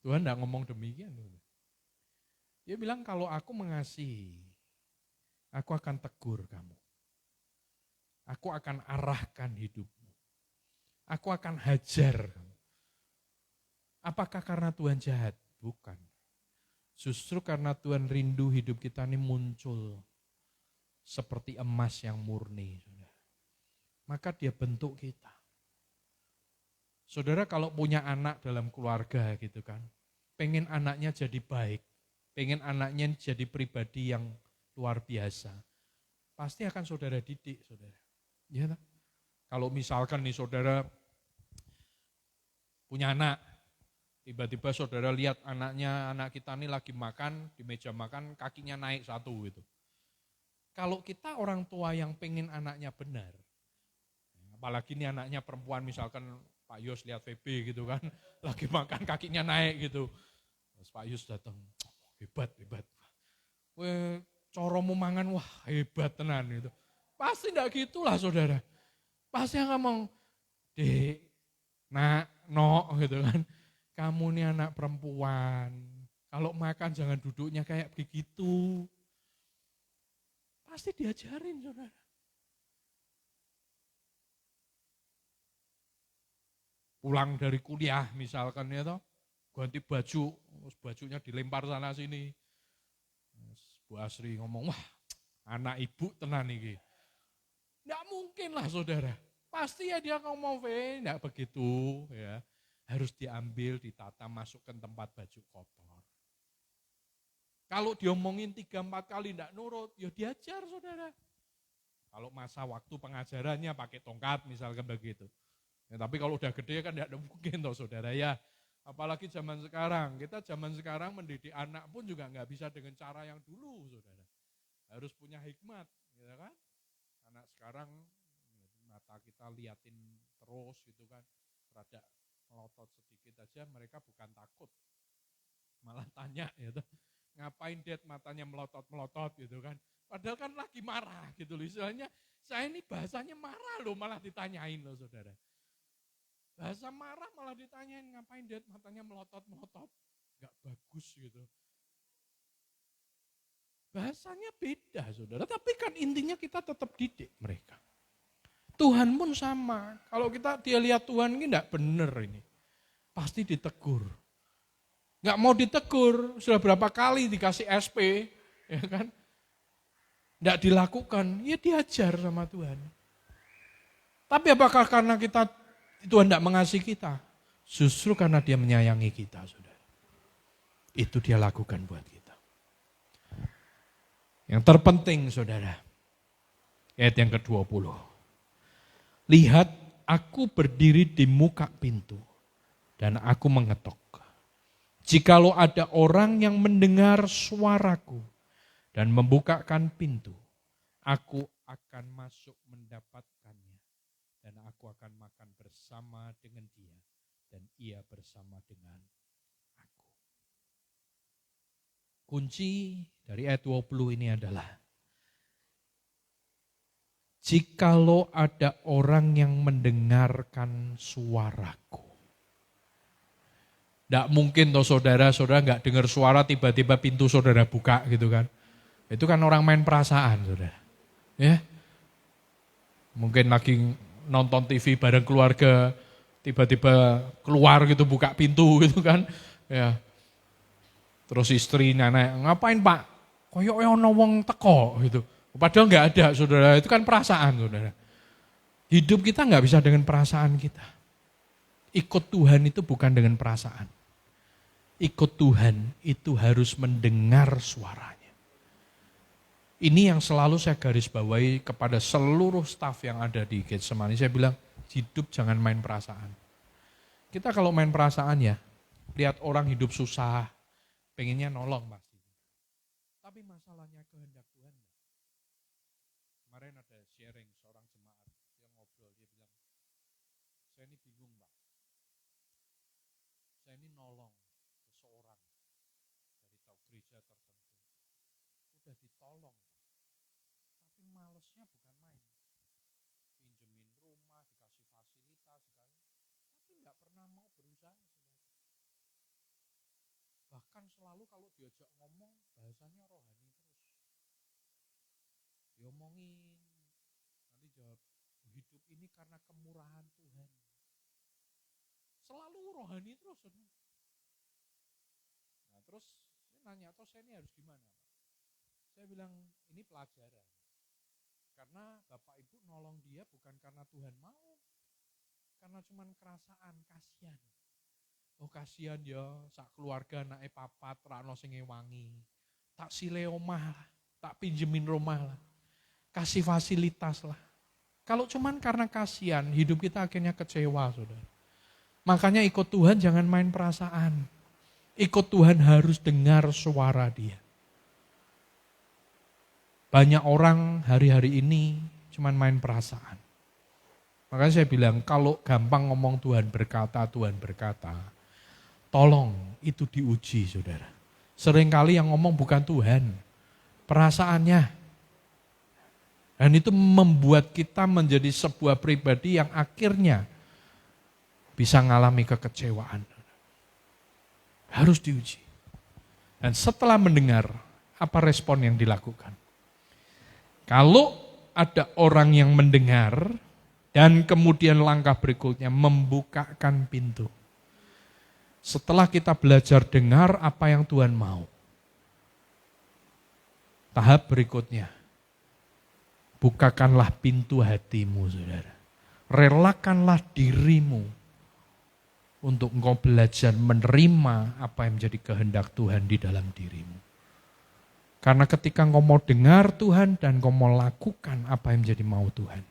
Tuhan tidak ngomong demikian. Dia bilang kalau aku mengasihi, aku akan tegur kamu. Aku akan arahkan hidupmu. Aku akan hajar kamu. Apakah karena Tuhan jahat? Bukan. Justru karena Tuhan rindu hidup kita ini muncul seperti emas yang murni. Maka dia bentuk kita. Saudara kalau punya anak dalam keluarga gitu kan, pengen anaknya jadi baik, pengen anaknya jadi pribadi yang luar biasa, pasti akan saudara didik, saudara. Ya, kalau misalkan nih saudara punya anak, tiba-tiba saudara lihat anak kita nih lagi makan, di meja makan kakinya naik satu gitu. Kalau kita orang tua yang pengen anaknya benar, apalagi nih anaknya perempuan misalkan Pak Yus lihat VB gitu kan, lagi makan kakinya naik gitu. Terus Pak Yus datang, hebat. Weh, coromu mangan, wah hebat tenan gitu. Pasti enggak gitulah saudara. Pasti yang ngomong, dek, nak, no gitu kan. Kamu nih anak perempuan, kalau makan jangan duduknya kayak begitu. Pasti diajarin saudara. Pulang dari kuliah misalkan ya toh, ganti baju, bajunya dilempar sana sini. Bu Asri ngomong, wah anak ibu tenan iki. Nggak mungkin lah saudara, pasti ya dia ngomong, nggak begitu ya. Harus diambil, ditata, masukkan tempat baju kotor. Kalau diomongin 3-4 kali nggak nurut, ya diajar saudara. Kalau masa waktu pengajarannya pakai tongkat misalkan begitu. Ya, tapi kalau udah gede kan tidak mungkin toh saudara ya. Apalagi zaman sekarang, kita zaman sekarang mendidik anak pun juga nggak bisa dengan cara yang dulu saudara. Harus punya hikmat, ya kan? Anak sekarang mata kita liatin terus gitu kan, rada melotot sedikit aja mereka bukan takut, malah tanya gitu, ngapain Dad matanya melotot-melotot gitu kan. Padahal kan lagi marah gitu loh, istilahnya saya ini bahasanya marah loh malah ditanyain loh saudara. Bahasa marah malah ditanyain, ngapain Dad matanya melotot-melotot, gak bagus gitu. Bahasanya beda saudara, tapi kan intinya kita tetap didik mereka. Tuhan pun sama, kalau dia lihat Tuhan ini gak bener ini, pasti ditegur. Gak mau ditegur, sudah berapa kali dikasih SP, ya kan, gak dilakukan, ya diajar sama Tuhan. Tapi apakah karena Tuhan tidak mengasihi kita? Justru karena dia menyayangi kita, saudara. Itu dia lakukan buat kita. Yang terpenting, saudara, ayat yang ke-20. Lihat, aku berdiri di muka pintu, dan aku mengetok. Jikalau ada orang yang mendengar suaraku, dan membukakan pintu, aku akan masuk mendapatkannya. Dan aku akan makan bersama dengan dia, dan ia bersama dengan aku. Kunci dari ayat 20 ini adalah, jikalau ada orang yang mendengarkan suaraku. Tidak mungkin toh saudara nggak dengar suara tiba-tiba pintu saudara buka gitu kan. Itu kan orang main perasaan saudara. Ya, mungkin lagi nonton TV bareng keluarga, tiba-tiba keluar gitu buka pintu gitu kan, ya. Terus istri nenek, ngapain Pak? Koyok ono wong teko gitu. Padahal nggak ada saudara, itu kan perasaan saudara. Hidup kita nggak bisa dengan perasaan kita. Ikut Tuhan itu bukan dengan perasaan. Ikut Tuhan itu harus mendengar suaranya. Ini yang selalu saya garis bawahi kepada seluruh staf yang ada di Getsemani. Saya bilang, hidup jangan main perasaan. Kita kalau main perasaan ya, lihat orang hidup susah, pengennya nolong pasti. Tapi masalahnya kehendak Tuhan. Kemarin ada sharing seorang jemaat, dia ngobrol, dia bilang, saya ini bingung Pak. Saya ini nolong seseorang dari gereja tertentu. Udah ditolong. Tapi malesnya bukan main. Pinjemin rumah, dikasih fasilitas, tapi nggak pernah mau berusaha. akan selalu kalau diajak ngomong bahasanya rohani terus. Diomongin, nanti jawab, hidup ini karena kemurahan Tuhan. Selalu rohani terus. Nah terus saya nanya, terus saya ini harus gimana? Saya bilang, ini pelajaran. Karena Bapak Ibu nolong dia bukan karena Tuhan mau. Karena cuman kerasaan, kasihan. Oh kasihan ya, sak keluarga anake papat, rano sing ngewangi. Tak sile omah lah, tak pinjemin rumah lah. Kasih fasilitas lah. Kalau cuman karena kasihan, hidup kita akhirnya kecewa, saudara. Makanya ikut Tuhan jangan main perasaan. Ikut Tuhan harus dengar suara Dia. Banyak orang hari-hari ini cuman main perasaan. Makanya saya bilang, kalau gampang ngomong Tuhan berkata, tolong itu diuji, saudara. Seringkali yang ngomong bukan Tuhan, perasaannya. Dan itu membuat kita menjadi sebuah pribadi yang akhirnya bisa mengalami kekecewaan. Harus diuji. Dan setelah mendengar, apa respon yang dilakukan? Kalau ada orang yang mendengar, dan kemudian langkah berikutnya membukakan pintu. Setelah kita belajar dengar apa yang Tuhan mau. Tahap berikutnya, bukakanlah pintu hatimu, saudara. Relakanlah dirimu untuk engkau belajar menerima apa yang menjadi kehendak Tuhan di dalam dirimu. Karena ketika engkau mau dengar Tuhan dan engkau mau lakukan apa yang menjadi mau Tuhan,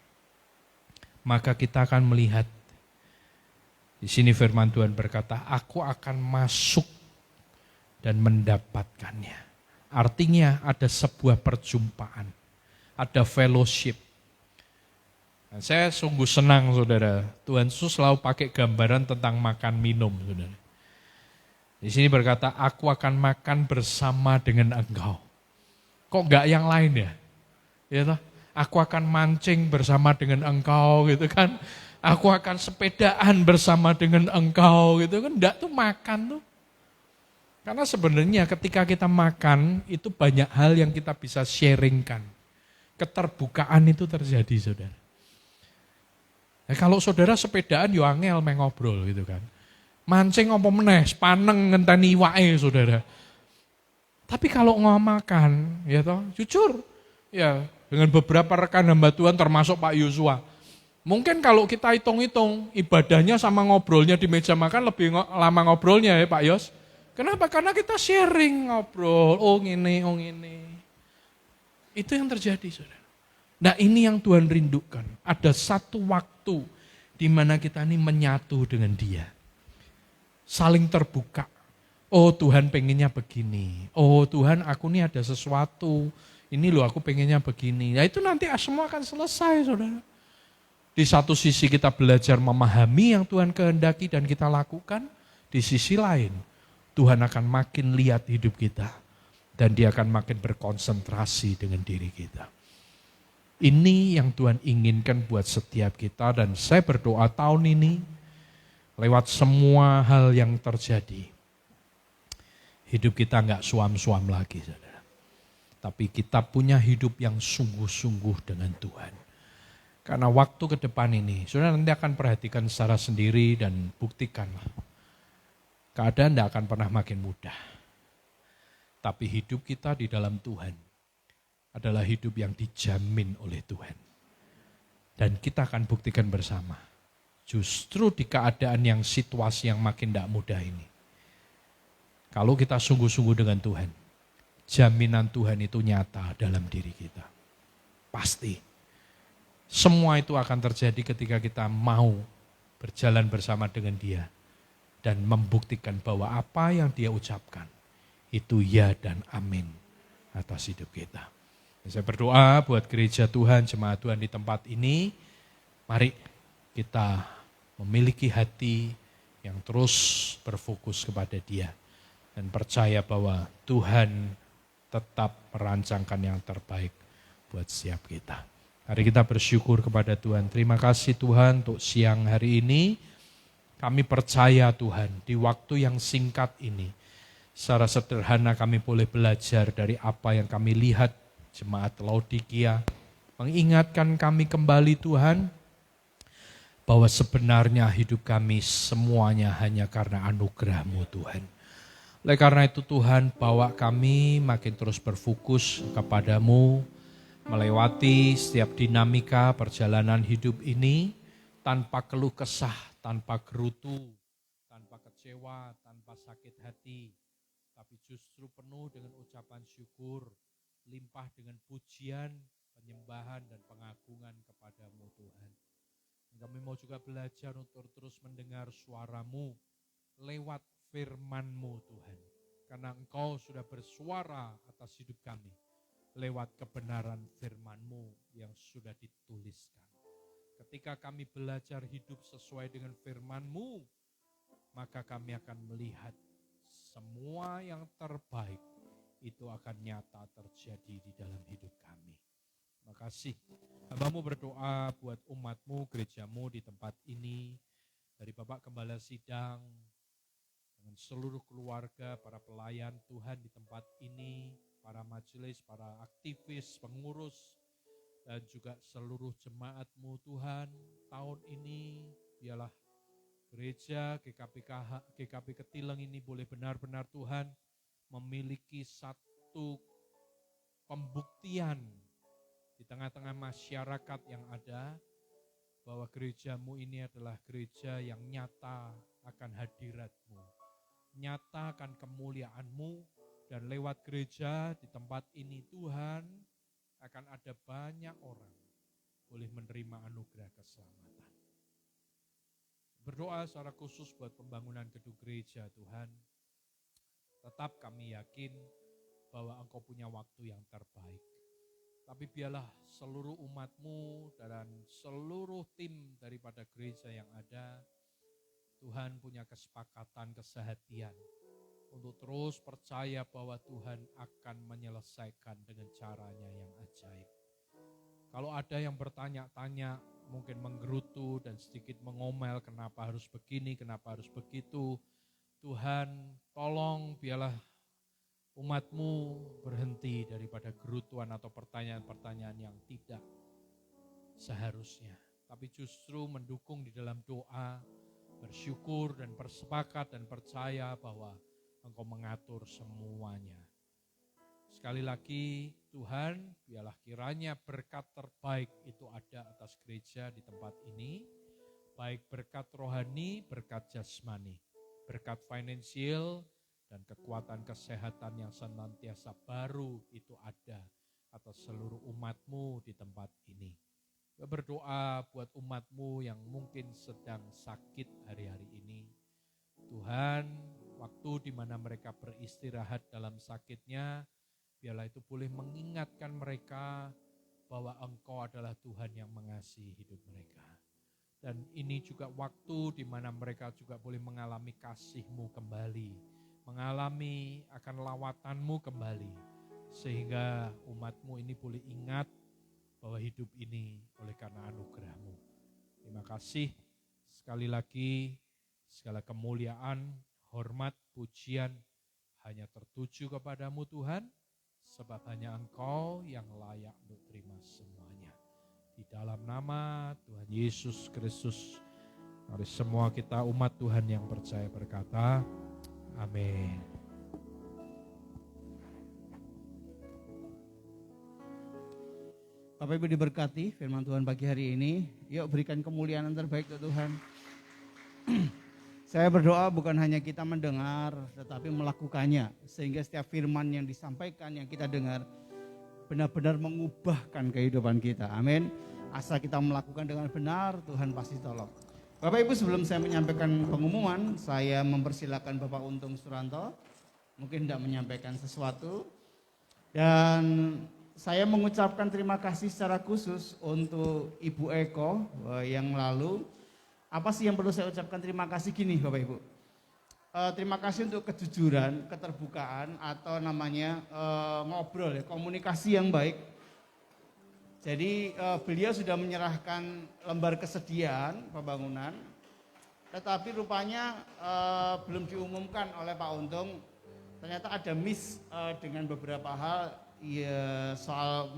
maka kita akan melihat, di sini firman Tuhan berkata, aku akan masuk dan mendapatkannya. Artinya ada sebuah perjumpaan, ada fellowship. Nah, saya sungguh senang, saudara, Tuhan Yesus selalu pakai gambaran tentang makan minum, saudara. Di sini berkata, aku akan makan bersama dengan engkau. Kok enggak yang lain ya? Ya toh? Aku akan mancing bersama dengan engkau gitu kan. Aku akan sepedaan bersama dengan engkau gitu kan. Enggak tuh makan tuh. Karena sebenarnya ketika kita makan itu banyak hal yang kita bisa sharingkan. Keterbukaan itu terjadi, saudara. Nah, kalau saudara sepedaan yo angel mengobrol gitu kan. Mancing apa meneh, paneng ngenteni iwake, saudara. Tapi kalau makan, ya toh, jujur, ya dengan beberapa rekan hamba Tuhan termasuk Pak Yosua. Mungkin kalau kita hitung-hitung ibadahnya sama ngobrolnya di meja makan lebih lama ngobrolnya ya Pak Yos. Kenapa? Karena kita sharing ngobrol, oh ngene. Itu yang terjadi, saudara. Nah ini yang Tuhan rindukan. Ada satu waktu di mana kita ini menyatu dengan Dia. Saling terbuka. Oh Tuhan pengennya begini. Oh Tuhan aku ini ada sesuatu. Ini loh aku pengennya begini. Nah itu nanti semua akan selesai, saudara. Di satu sisi kita belajar memahami yang Tuhan kehendaki dan kita lakukan. Di sisi lain Tuhan akan makin lihat hidup kita. Dan Dia akan makin berkonsentrasi dengan diri kita. Ini yang Tuhan inginkan buat setiap kita. Dan saya berdoa tahun ini lewat semua hal yang terjadi. Hidup kita enggak suam-suam lagi, saudara. Tapi kita punya hidup yang sungguh-sungguh dengan Tuhan. Karena waktu ke depan ini, saudara nanti akan perhatikan secara sendiri dan buktikanlah. Keadaan tidak akan pernah makin mudah. Tapi hidup kita di dalam Tuhan adalah hidup yang dijamin oleh Tuhan. Dan kita akan buktikan bersama. Justru di keadaan yang situasi yang makin tidak mudah ini. Kalau kita sungguh-sungguh dengan Tuhan, jaminan Tuhan itu nyata dalam diri kita. Pasti. Semua itu akan terjadi ketika kita mau berjalan bersama dengan Dia. Dan membuktikan bahwa apa yang Dia ucapkan, itu ya dan amin atas hidup kita. Saya berdoa buat gereja Tuhan, jemaat Tuhan di tempat ini. Mari kita memiliki hati yang terus berfokus kepada Dia. Dan percaya bahwa Tuhan tetap merancangkan yang terbaik buat setiap kita. Mari kita bersyukur kepada Tuhan. Terima kasih Tuhan untuk siang hari ini. Kami percaya Tuhan di waktu yang singkat ini. Secara sederhana kami boleh belajar dari apa yang kami lihat jemaat Laodikia, mengingatkan kami kembali Tuhan, bahwa sebenarnya hidup kami semuanya hanya karena anugerah-Mu Tuhan. Oleh karena itu Tuhan, bawa kami makin terus berfokus kepadamu, melewati setiap dinamika perjalanan hidup ini, tanpa keluh kesah, tanpa gerutu, tanpa kecewa, tanpa sakit hati, tapi justru penuh dengan ucapan syukur, limpah dengan pujian, penyembahan, dan pengagungan kepadamu Tuhan. Kami mau juga belajar untuk terus mendengar suara-Mu lewat firman-Mu Tuhan. Karena Engkau sudah bersuara atas hidup kami lewat kebenaran firman-Mu yang sudah dituliskan. Ketika kami belajar hidup sesuai dengan firman-Mu, maka kami akan melihat semua yang terbaik itu akan nyata terjadi di dalam hidup kami. Makasih. Hamba-Mu berdoa buat umat-Mu, gereja-Mu di tempat ini, dari Bapak Gembala Sidang, dengan seluruh keluarga, para pelayan Tuhan di tempat ini, para majelis, para aktivis, pengurus, dan juga seluruh jemaat-Mu Tuhan. Tahun ini biarlah gereja GKP Ketileng ini boleh benar-benar Tuhan memiliki satu pembuktian di tengah-tengah masyarakat yang ada, bahwa gereja-Mu ini adalah gereja yang nyata akan hadirat-Mu, nyata akan kemuliaan-Mu, dan lewat gereja di tempat ini Tuhan, akan ada banyak orang boleh menerima anugerah keselamatan. Berdoa secara khusus buat pembangunan gedung gereja Tuhan. Tetap kami yakin bahwa Engkau punya waktu yang terbaik. Tapi biarlah seluruh umat-Mu dan seluruh tim daripada gereja yang ada, Tuhan punya kesepakatan, kesehatian untuk terus percaya bahwa Tuhan akan menyelesaikan dengan caranya yang ajaib. Kalau ada yang bertanya-tanya, mungkin menggerutu dan sedikit mengomel, kenapa harus begini, kenapa harus begitu, Tuhan tolong biarlah umat-Mu berhenti daripada gerutuan atau pertanyaan-pertanyaan yang tidak seharusnya. Tapi justru mendukung di dalam doa, bersyukur dan bersepakat dan percaya bahwa Engkau mengatur semuanya. Sekali lagi Tuhan, biarlah kiranya berkat terbaik itu ada atas gereja di tempat ini, baik berkat rohani, berkat jasmani, berkat finansial, dan kekuatan kesehatan yang senantiasa baru itu ada atas seluruh umat-Mu di tempat ini. Berdoa buat umat-Mu yang mungkin sedang sakit hari-hari ini. Tuhan, waktu di mana mereka beristirahat dalam sakitnya, biarlah itu boleh mengingatkan mereka bahwa Engkau adalah Tuhan yang mengasihi hidup mereka. Dan ini juga waktu di mana mereka juga boleh mengalami kasih-Mu kembali, mengalami akan lawatan-Mu kembali, sehingga umat-Mu ini boleh ingat bahwa hidup ini oleh karena anugerah-Mu. Terima kasih sekali lagi, segala kemuliaan, hormat, pujian hanya tertuju kepadamu Tuhan, sebab hanya Engkau yang layak untuk terima semuanya. Di dalam nama Tuhan Yesus Kristus, mari semua kita umat Tuhan yang percaya berkata, amin. Bapak Ibu diberkati firman Tuhan pagi hari ini. Yuk berikan kemuliaan yang terbaik untuk Tuhan. Saya berdoa bukan hanya kita mendengar, tetapi melakukannya. Sehingga setiap firman yang disampaikan, yang kita dengar, benar-benar mengubahkan kehidupan kita. Amin. Asal kita melakukan dengan benar, Tuhan pasti tolong. Bapak Ibu, sebelum saya menyampaikan pengumuman, saya mempersilakan Bapak Untung Suranto. Mungkin tidak menyampaikan sesuatu. Dan saya mengucapkan terima kasih secara khusus untuk Ibu Eko yang lalu. Apa sih yang perlu saya ucapkan terima kasih gini Bapak Ibu? Terima kasih untuk kejujuran, keterbukaan atau namanya ngobrol, komunikasi yang baik. Jadi beliau sudah menyerahkan lembar kesediaan pembangunan, tetapi rupanya belum diumumkan oleh Pak Untung. ternyata ada miss dengan beberapa hal ya, soal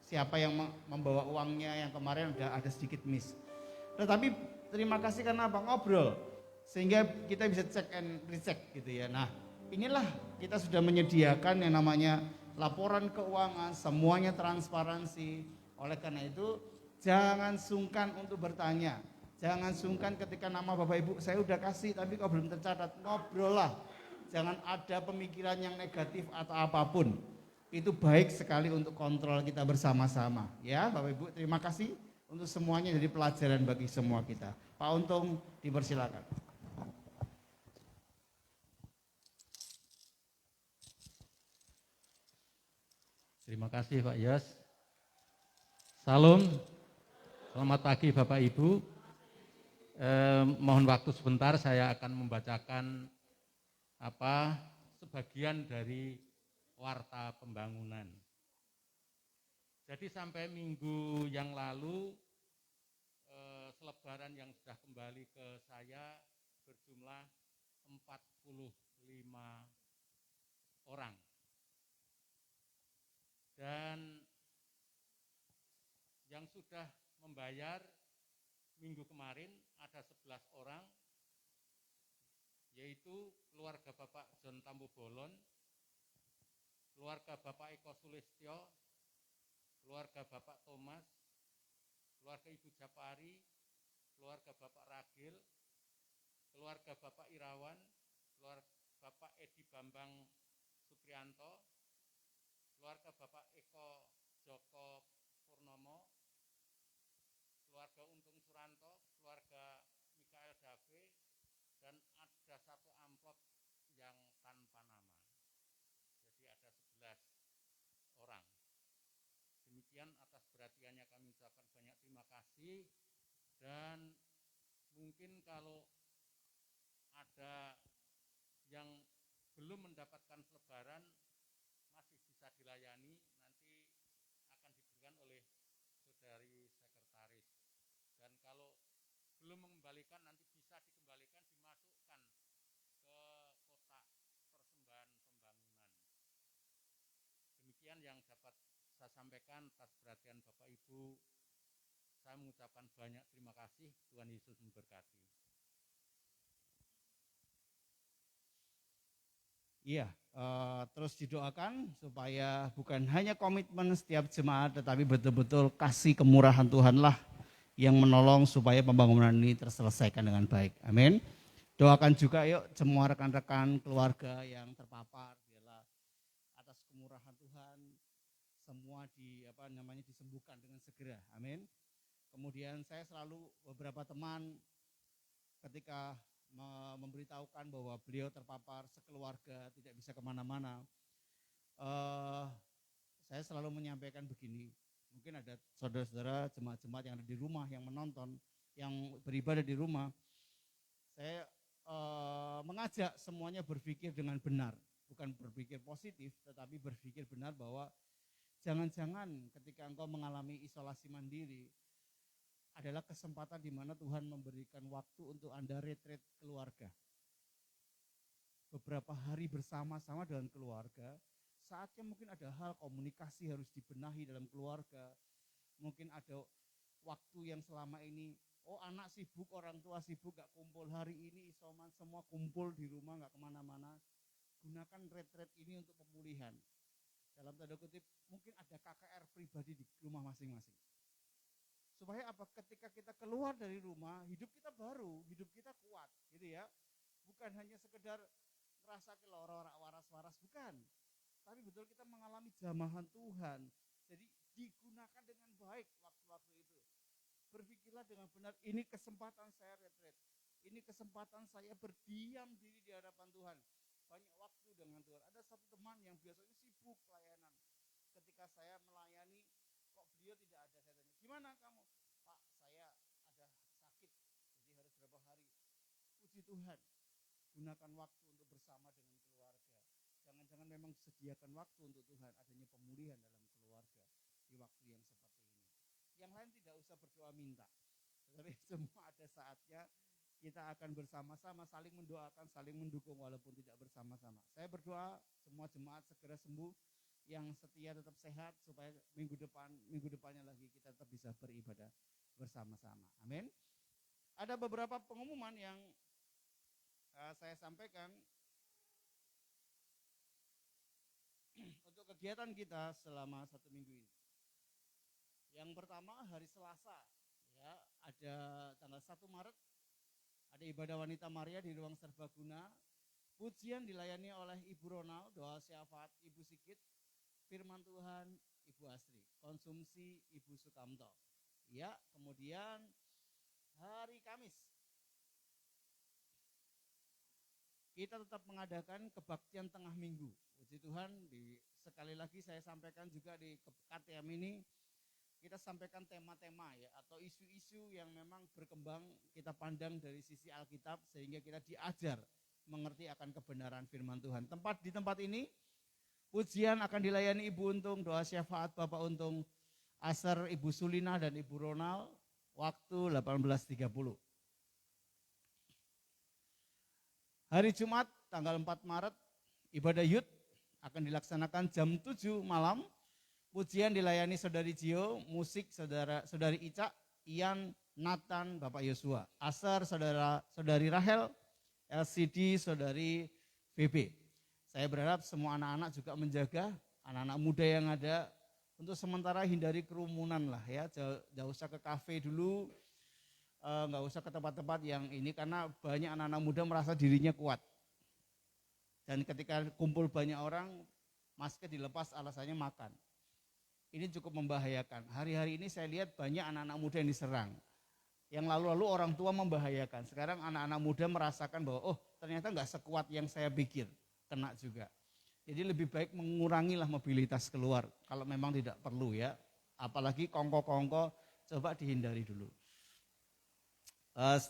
siapa yang membawa uangnya yang kemarin ada sedikit miss. Tetapi terima kasih karena Abang ngobrol sehingga kita bisa cek and recheck gitu ya. Nah, inilah kita sudah menyediakan yang namanya laporan keuangan, semuanya transparansi. Oleh karena itu, jangan sungkan untuk bertanya. Jangan sungkan ketika nama Bapak Ibu saya udah kasih tapi kok belum tercatat, ngobrol lah. Jangan ada pemikiran yang negatif atau apapun. Itu baik sekali untuk kontrol kita bersama-sama. Ya Bapak Ibu, terima kasih untuk semuanya jadi pelajaran bagi semua kita. Pak Untung dipersilakan. Terima kasih Pak Yos. Salam, selamat pagi Bapak Ibu. Mohon waktu sebentar, saya akan membacakan sebagian dari warta pembangunan. Jadi sampai minggu yang lalu selebaran yang sudah kembali ke saya berjumlah 45 orang. Dan yang sudah membayar minggu kemarin ada 11 orang, yaitu keluarga Bapak John Tambu Bolon, keluarga Bapak Eko Sulistyo, keluarga Bapak Thomas, keluarga Ibu Japari, keluarga Bapak Ragil, keluarga Bapak Irawan, keluarga Bapak Edi Bambang Suprianto, keluarga Bapak Eko Joko Purnomo, keluarga Untung Suranto, keluarga Mikael Dave, dan ada satu amplop yang tanpa nama. Jadi ada 11 orang. Demikian atas perhatiannya kami ucapkan banyak terima kasih, dan mungkin kalau ada yang belum mendapatkan selebaran masih bisa dilayani, nanti akan diberikan oleh saudari sekretaris. Dan kalau belum mengembalikan, nanti bisa dikembalikan, dimasukkan ke kotak persembahan pembangunan. Demikian yang dapat saya sampaikan. Atas perhatian Bapak Ibu, saya mengucapkan banyak terima kasih. Tuhan Yesus memberkati. Iya, terus didoakan supaya bukan hanya komitmen setiap jemaat, tetapi betul-betul kasih kemurahan Tuhanlah yang menolong supaya pembangunan ini terselesaikan dengan baik. Amin. Doakan juga yuk semua rekan-rekan keluarga yang terpapar, biarlah atas kemurahan Tuhan semua disembuhkan dengan segera. Amin. Kemudian saya selalu beberapa teman ketika memberitahukan bahwa beliau terpapar sekeluarga tidak bisa kemana-mana, saya selalu menyampaikan begini. Mungkin ada saudara-saudara jemaat-jemaat yang ada di rumah yang menonton, yang beribadah di rumah. Saya mengajak semuanya berpikir dengan benar, bukan berpikir positif, tetapi berpikir benar bahwa jangan-jangan ketika engkau mengalami isolasi mandiri adalah kesempatan di mana Tuhan memberikan waktu untuk Anda retreat keluarga. Beberapa hari bersama-sama dengan keluarga, saatnya mungkin ada hal komunikasi harus dibenahi dalam keluarga. Mungkin ada waktu yang selama ini, anak sibuk, orang tua sibuk, gak kumpul. Hari ini isoman, semua kumpul di rumah, gak kemana-mana. Gunakan retreat ini untuk pemulihan. Dalam tanda kutip, mungkin ada KKR pribadi di rumah masing-masing. Supaya apa? Ketika kita keluar dari rumah, hidup kita baru, hidup kita kuat, gitu ya. Bukan hanya sekedar ngerasa keloro, waras-waras, bukan. Tapi betul kita mengalami jamahan Tuhan. Jadi digunakan dengan baik waktu-waktu itu. Berpikirlah dengan benar, ini kesempatan saya retreat. Ini kesempatan saya berdiam diri di hadapan Tuhan. Banyak waktu dengan Tuhan. Ada satu teman yang biasanya sibuk pelayanan. Ketika saya melayani, kok beliau tidak ada, saya tanya, gimana kamu? Pak, saya ada sakit, jadi harus berapa hari. Puji Tuhan, gunakan waktu untuk bersama dengan keluarga. Jangan-jangan memang sediakan waktu untuk Tuhan, adanya pemulihan dalam keluarga di waktu yang seperti ini. Yang lain tidak usah berdoa minta, tetapi semua ada saatnya kita akan bersama-sama saling mendoakan, saling mendukung walaupun tidak bersama-sama. Saya berdoa semua jemaat segera sembuh, yang setia tetap sehat supaya minggu depannya lagi kita tetap bisa beribadah bersama-sama. Amin. Ada beberapa pengumuman yang saya sampaikan untuk kegiatan kita selama 1 minggu ini. Yang pertama hari Selasa, ya, ada tanggal 1 Maret, ada ibadah wanita Maria di ruang serbaguna. Pujian dilayani oleh Ibu Ronald, doa syafaat Ibu Sigit, firman Tuhan Ibu Asri, konsumsi Ibu Sukamto. Ya, kemudian hari Kamis kita tetap mengadakan kebaktian tengah minggu. Puji Tuhan, sekali lagi saya sampaikan juga di KTM ini, kita sampaikan tema-tema ya, atau isu-isu yang memang berkembang, kita pandang dari sisi Alkitab sehingga kita diajar mengerti akan kebenaran firman Tuhan. Di tempat ini, pujian akan dilayani Ibu Untung, doa syafaat Bapak Untung, Aser, Ibu Sulina dan Ibu Ronald, waktu 18.30. Hari Jumat tanggal 4 Maret, ibadah Yud akan dilaksanakan jam 7 malam. Pujian dilayani Saudari Jio, musik Saudari Ica, Ian, Nathan, Bapak Yosua, Aser, Saudari Rahel, LCD, Saudari VB. Saya berharap semua anak-anak juga menjaga anak-anak muda yang ada, untuk sementara hindari kerumunan lah ya, jauh usah ke kafe dulu, nggak usah ke tempat-tempat yang ini, karena banyak anak-anak muda merasa dirinya kuat. Dan ketika kumpul banyak orang, masker dilepas alasannya makan. Ini cukup membahayakan. Hari-hari ini saya lihat banyak anak-anak muda yang diserang. Yang lalu-lalu orang tua membahayakan. Sekarang anak-anak muda merasakan bahwa ternyata nggak sekuat yang saya pikir, kena juga. Jadi lebih baik mengurangilah mobilitas keluar kalau memang tidak perlu ya. Apalagi kongko-kongko, coba dihindari dulu.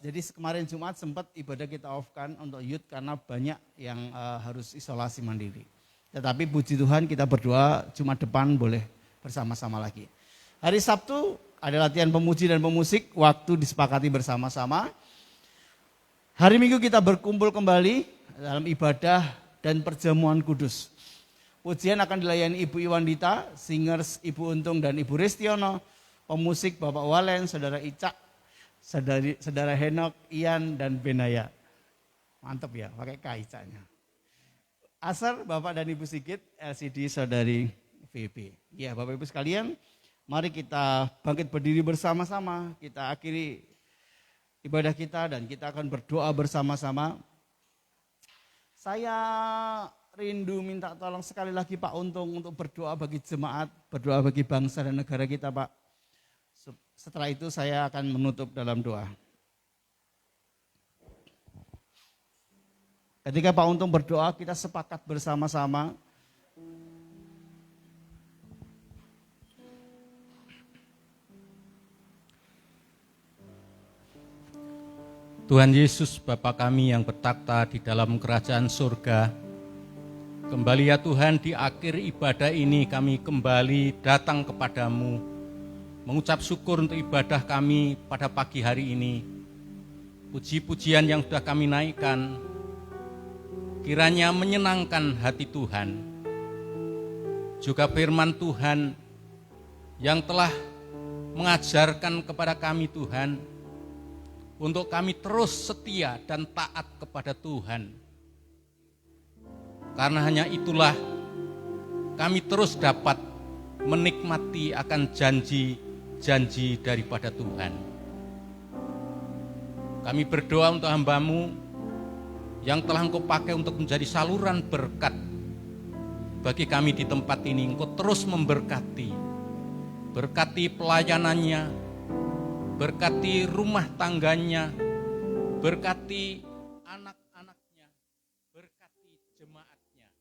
Jadi kemarin Jumat sempat ibadah kita off-kan untuk youth karena banyak yang harus isolasi mandiri. Tetapi puji Tuhan kita berdoa Jumat depan boleh bersama-sama lagi. Hari Sabtu ada latihan pemuji dan pemusik, waktu disepakati bersama-sama. Hari Minggu kita berkumpul kembali dalam ibadah dan perjamuan kudus. Pujian akan dilayani Ibu Iwandita, singers Ibu Untung dan Ibu Restiono, pemusik Bapak Walen, Saudara Icak, Saudara Henok, Ian dan Benaya. Mantap ya, pakai K Icaknya. Asar Bapak dan Ibu Sigit, LCD Saudari VB. Ya Bapak Ibu sekalian, mari kita bangkit berdiri bersama-sama, kita akhiri ibadah kita dan kita akan berdoa bersama-sama. Saya rindu minta tolong sekali lagi Pak Untung untuk berdoa bagi jemaat, berdoa bagi bangsa dan negara kita Pak. Setelah itu saya akan menutup dalam doa. Ketika Pak Untung berdoa, kita sepakat bersama-sama. Tuhan Yesus Bapa kami yang bertakhta di dalam kerajaan surga, kembali ya Tuhan, di akhir ibadah ini kami kembali datang kepadamu, mengucap syukur untuk ibadah kami pada pagi hari ini. Puji-pujian yang sudah kami naikkan, kiranya menyenangkan hati Tuhan. Juga firman Tuhan yang telah mengajarkan kepada kami Tuhan, untuk kami terus setia dan taat kepada Tuhan. Karena hanya itulah kami terus dapat menikmati akan janji-janji daripada Tuhan. Kami berdoa untuk hamba-Mu yang telah Engkau pakai untuk menjadi saluran berkat bagi kami di tempat ini. Engkau terus memberkati, berkati pelayanannya, berkati rumah tangganya, berkati anak-anaknya, berkati jemaatnya,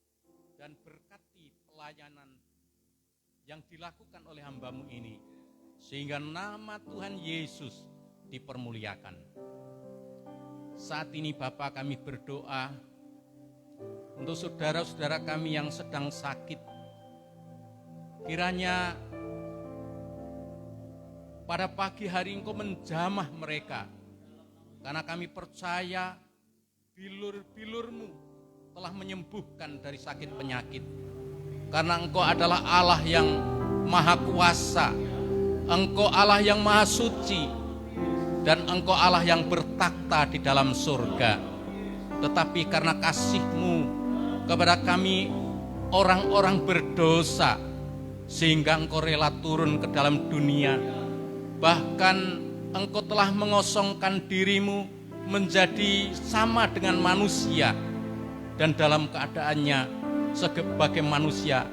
dan berkati pelayanan yang dilakukan oleh hamba-Mu ini, sehingga nama Tuhan Yesus dipermuliakan. Saat ini Bapa, kami berdoa untuk saudara-saudara kami yang sedang sakit. Kiranya pada pagi hari Engkau menjamah mereka Karena kami percaya bilur-bilur-Mu telah menyembuhkan dari sakit penyakit. Karena Engkau adalah Allah yang maha kuasa, Engkau Allah yang maha suci, dan Engkau Allah yang bertakhta di dalam surga. Tetapi karena kasih-Mu kepada kami orang-orang berdosa, sehingga Engkau rela turun ke dalam dunia. Bahkan Engkau telah mengosongkan diri-Mu menjadi sama dengan manusia, dan dalam keadaannya sebagai manusia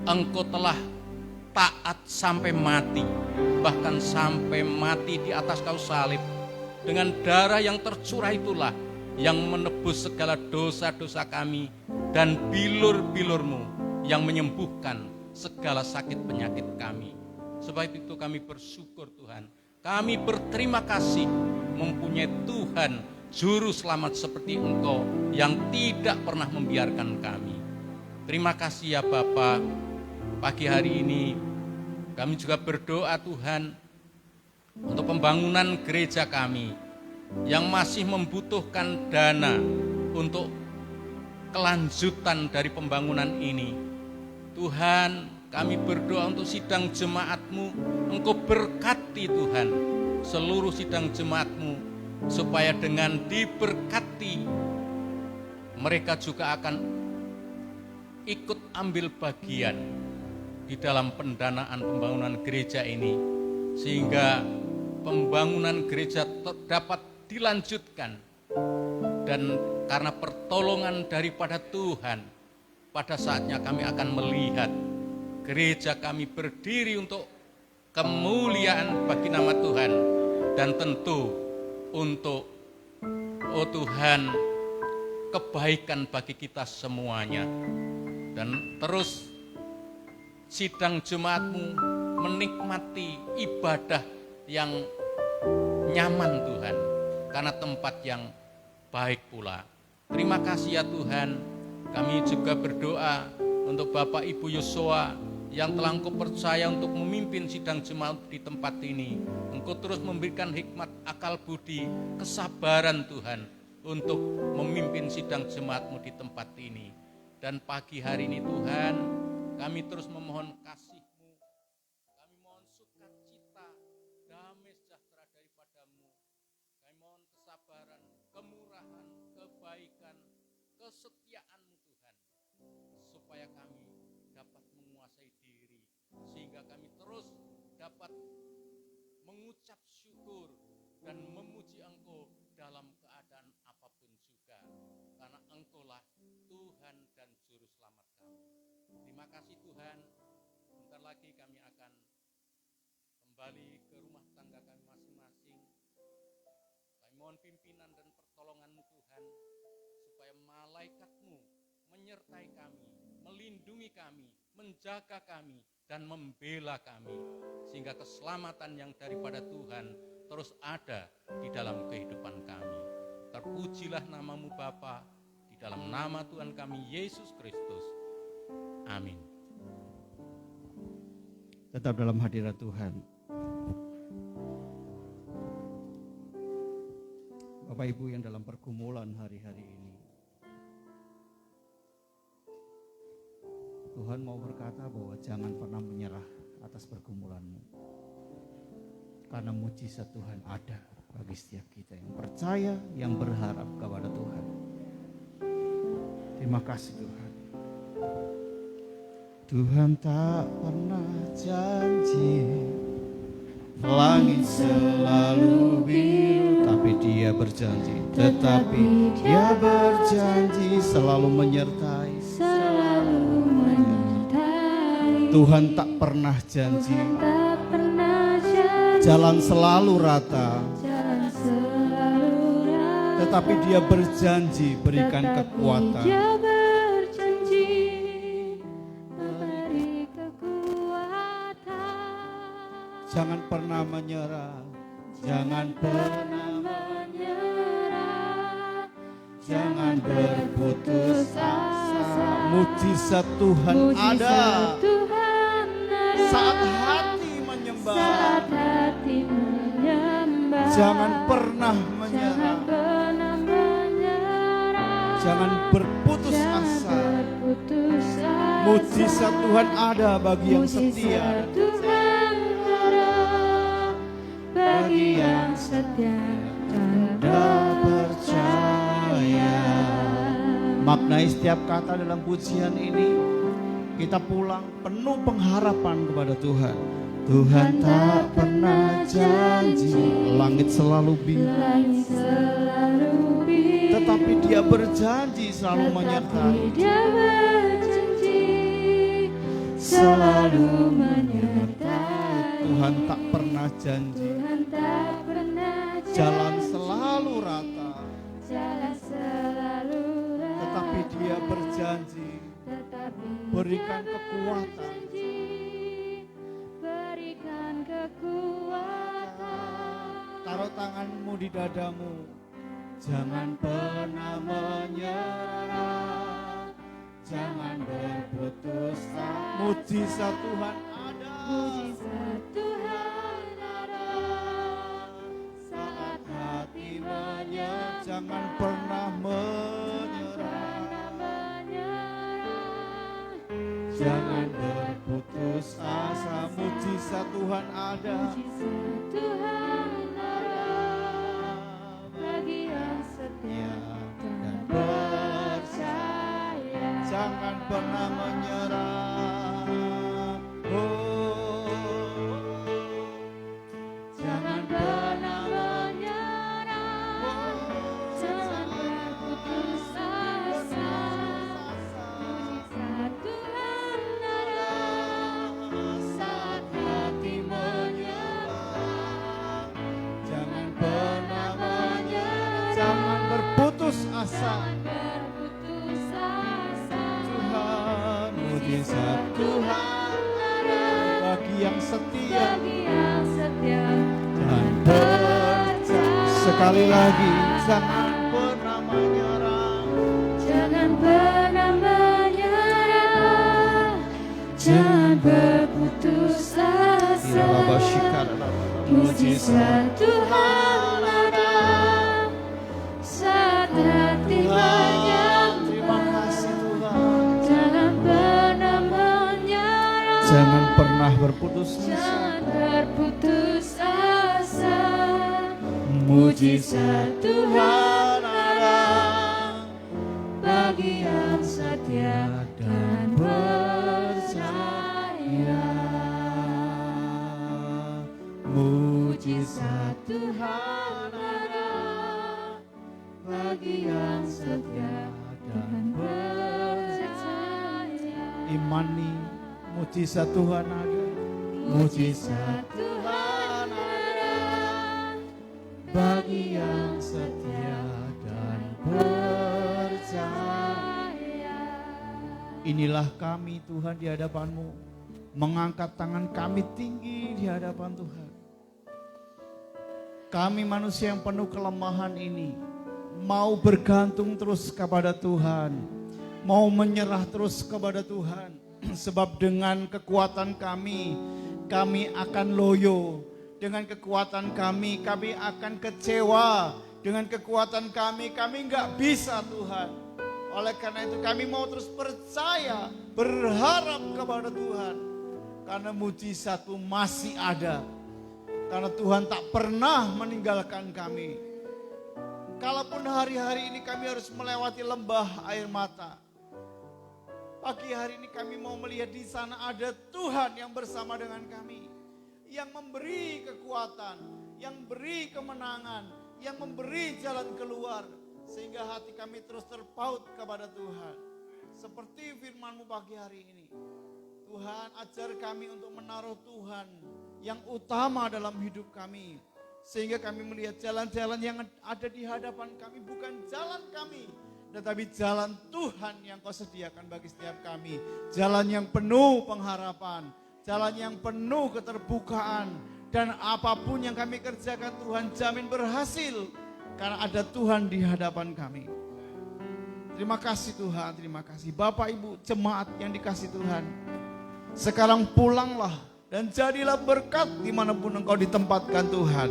Engkau telah taat sampai mati, bahkan sampai mati di atas kayu salib. Dengan darah yang tercurah itulah yang menebus segala dosa-dosa kami, dan bilur-bilur-Mu yang menyembuhkan segala sakit penyakit kami. Sebab itu kami bersyukur Tuhan, kami berterima kasih mempunyai Tuhan Juru Selamat seperti Engkau yang tidak pernah membiarkan kami. Terima kasih ya Bapa. Pagi hari ini kami juga berdoa Tuhan untuk pembangunan gereja kami yang masih membutuhkan dana untuk kelanjutan dari pembangunan ini. Tuhan, kami berdoa untuk sidang jemaat-Mu, Engkau berkati Tuhan seluruh sidang jemaat-Mu, supaya dengan diberkati mereka juga akan ikut ambil bagian di dalam pendanaan pembangunan gereja ini, sehingga pembangunan gereja dapat dilanjutkan. Dan karena pertolongan daripada Tuhan, pada saatnya kami akan melihat gereja kami berdiri untuk kemuliaan bagi nama Tuhan, dan tentu untuk, oh Tuhan, kebaikan bagi kita semuanya. Dan terus sidang jemaat-Mu menikmati ibadah yang nyaman Tuhan, karena tempat yang baik pula. Terima kasih ya Tuhan. Kami juga berdoa untuk Bapak Ibu Yosua yang telah Engkau percaya untuk memimpin sidang jemaat di tempat ini. Engkau terus memberikan hikmat, akal budi, kesabaran Tuhan untuk memimpin sidang jemaat-Mu di tempat ini. Dan pagi hari ini Tuhan, kami terus memohon kasih-Mu, kami mohon sukacita, damai sejahtera daripada-Mu. Kami mohon kesabaran, kemurahan, kebaikan, kesetiaan-Mu Tuhan, supaya kami dapat menguasai diri, sehingga kami terus dapat mengucap syukur dan memuji Engkau dalam keadaan apapun juga, karena Engkau-lah Tuhan dan Juru Selamat kami. Terima kasih Tuhan. Bentar lagi kami akan kembali ke rumah tangga kami masing-masing. Kami mohon pimpinan dan pertolongan-Mu Tuhan, supaya malaikat-Mu menyertai kami, melindungi kami, menjaga kami, dan membela kami, sehingga keselamatan yang daripada Tuhan terus ada di dalam kehidupan kami. Terpujilah nama-Mu Bapa, di dalam nama Tuhan kami Yesus Kristus. Amin. Tetap dalam hadirat Tuhan. Bapak Ibu yang dalam pergumulan hari-hari ini, Tuhan mau berkata bahwa jangan pernah menyerah atas pergumulanmu. Karena mujizat Tuhan ada bagi setiap kita yang percaya, yang berharap kepada Tuhan. Terima kasih Tuhan. Tuhan tak pernah janji langit selalu biru, tapi Dia berjanji, tetapi Dia berjanji selalu menyertai. Tuhan tak pernah janji jalan selalu rata, tetapi Dia berjanji berikan kekuatan. Jangan pernah menyerah, jangan pernah menyerah, jangan berputus asa. Mujizat Tuhan ada saat hati menyembah. Jangan pernah menyerah, Jangan berputus asa. berputus asa. Mujizat Tuhan ada bagi yang setia. Mujizat Tuhan ada bagi yang setia dan percaya. Maknai setiap kata dalam pujian ini, kita pulang penuh pengharapan kepada Tuhan. Tuhan tak pernah janji, langit selalu biru, langit selalu biru, tetapi Dia berjanji selalu menyertai. Dia berjanji selalu menyertai. Tuhan tak pernah janji, Tuhan tak pernah janji, jalan selalu rata, jalan selalu rata, tetapi Dia berjanji tetapi berikan Dia kekuatan. berjanji, berikan kekuatan. Taruh tanganmu di dadamu, jangan pernah menyerah, jangan berputus asa. Mujizat Tuhan ada, Mujizat Tuhan ada saat hati menyerah. jangan pernah menyerah, jangan berputus asa. Mujizat Tuhan ada, Mujizat Tuhan ada bagi yang setia dan percaya. jangan pernah menyerah. Oh, Jangan pernah menyerah, jangan berputus asa. Mujizat Tuhan ada saat hati menyerah. jangan pernah Menyerah, jangan berputus asa. jangan berputus asa. Tuhan, mujizat Tuhan ada bagi yang setia bagi yang setia dan dan percaya. Sekali lagi, jangan pernah menyerah, jangan pernah menyerah, jangan berputus asa. Mujizat Tuhan ada saat hati menyerah. Terima kasih Tuhan. Jangan pernah menyerah, Jangan pernah berputus asa. jangan berputus asa. Mujizat Tuhan ada bagi yang setia dan percaya. Mujizat Tuhan ada bagi yang setia dan percaya. Imani mujizat Tuhan ada. Mujizat Tuhan ada Bagi yang setia dan percaya. Inilah kami Tuhan di hadapan-Mu, mengangkat tangan kami tinggi di hadapan Tuhan. Kami manusia yang penuh kelemahan ini mau bergantung terus kepada Tuhan, mau menyerah terus kepada Tuhan. Sebab dengan kekuatan kami akan loyo. Dengan kekuatan kami akan kecewa. Dengan kekuatan kami enggak bisa Tuhan. Oleh karena itu kami mau terus percaya, berharap kepada Tuhan. Karena mujizat-Mu masih ada. Karena Tuhan tak pernah meninggalkan kami. Kalaupun hari-hari ini kami harus melewati lembah air mata. Pagi hari ini kami mau melihat di sana ada Tuhan yang bersama dengan kami. Yang memberi kekuatan, yang beri kemenangan, yang memberi jalan keluar. Sehingga hati kami terus terpaut kepada Tuhan. Seperti firman-Mu pagi hari ini. Tuhan ajar kami untuk menaruh Tuhan yang utama dalam hidup kami. Sehingga kami melihat jalan-jalan yang ada di hadapan kami bukan jalan kami, tetapi jalan Tuhan yang Kau sediakan bagi setiap kami. Jalan yang penuh pengharapan, jalan yang penuh keterbukaan. Dan apapun yang kami kerjakan Tuhan jamin berhasil. Karena ada Tuhan di hadapan kami. Terima kasih Tuhan, terima kasih. Bapak Ibu jemaat yang dikasih Tuhan. Sekarang pulanglah dan jadilah berkat dimanapun engkau ditempatkan Tuhan.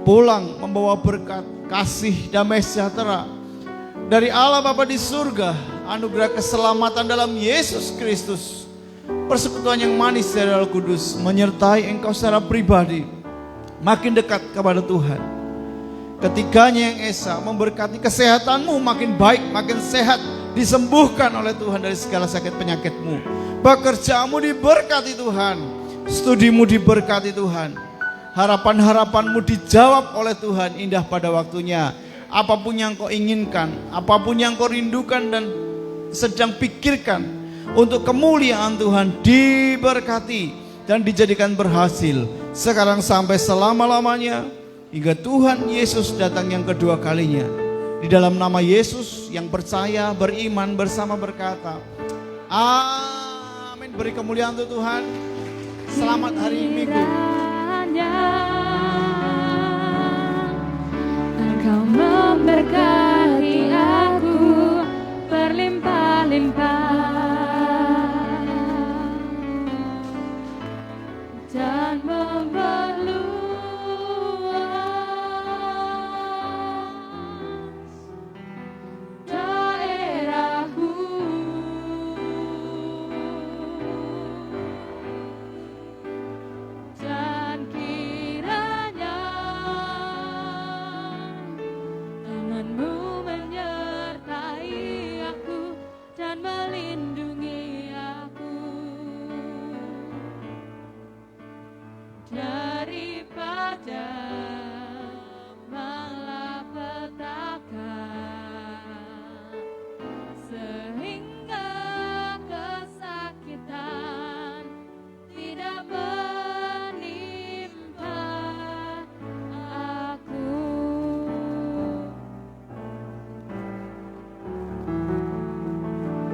Pulang membawa berkat, kasih, damai sejahtera. dari Allah Bapa di surga, anugerah keselamatan dalam Yesus Kristus, persekutuan yang manis dari Roh Kudus menyertai engkau secara pribadi, makin dekat kepada Tuhan. Ketiganya yang esa memberkati kesehatanmu makin baik, makin sehat, disembuhkan oleh Tuhan dari segala sakit penyakitmu. Pekerjaanmu diberkati Tuhan, studimu diberkati Tuhan, harapan-harapanmu dijawab oleh Tuhan indah pada waktunya. Apapun yang kau inginkan, apapun yang kau rindukan dan sedang pikirkan untuk kemuliaan Tuhan diberkati dan dijadikan berhasil sekarang sampai selama-lamanya hingga Tuhan Yesus datang yang kedua kalinya. Di dalam nama Yesus yang percaya, beriman bersama berkata, amin. Beri kemuliaan untuk Tuhan. Selamat hari Minggu.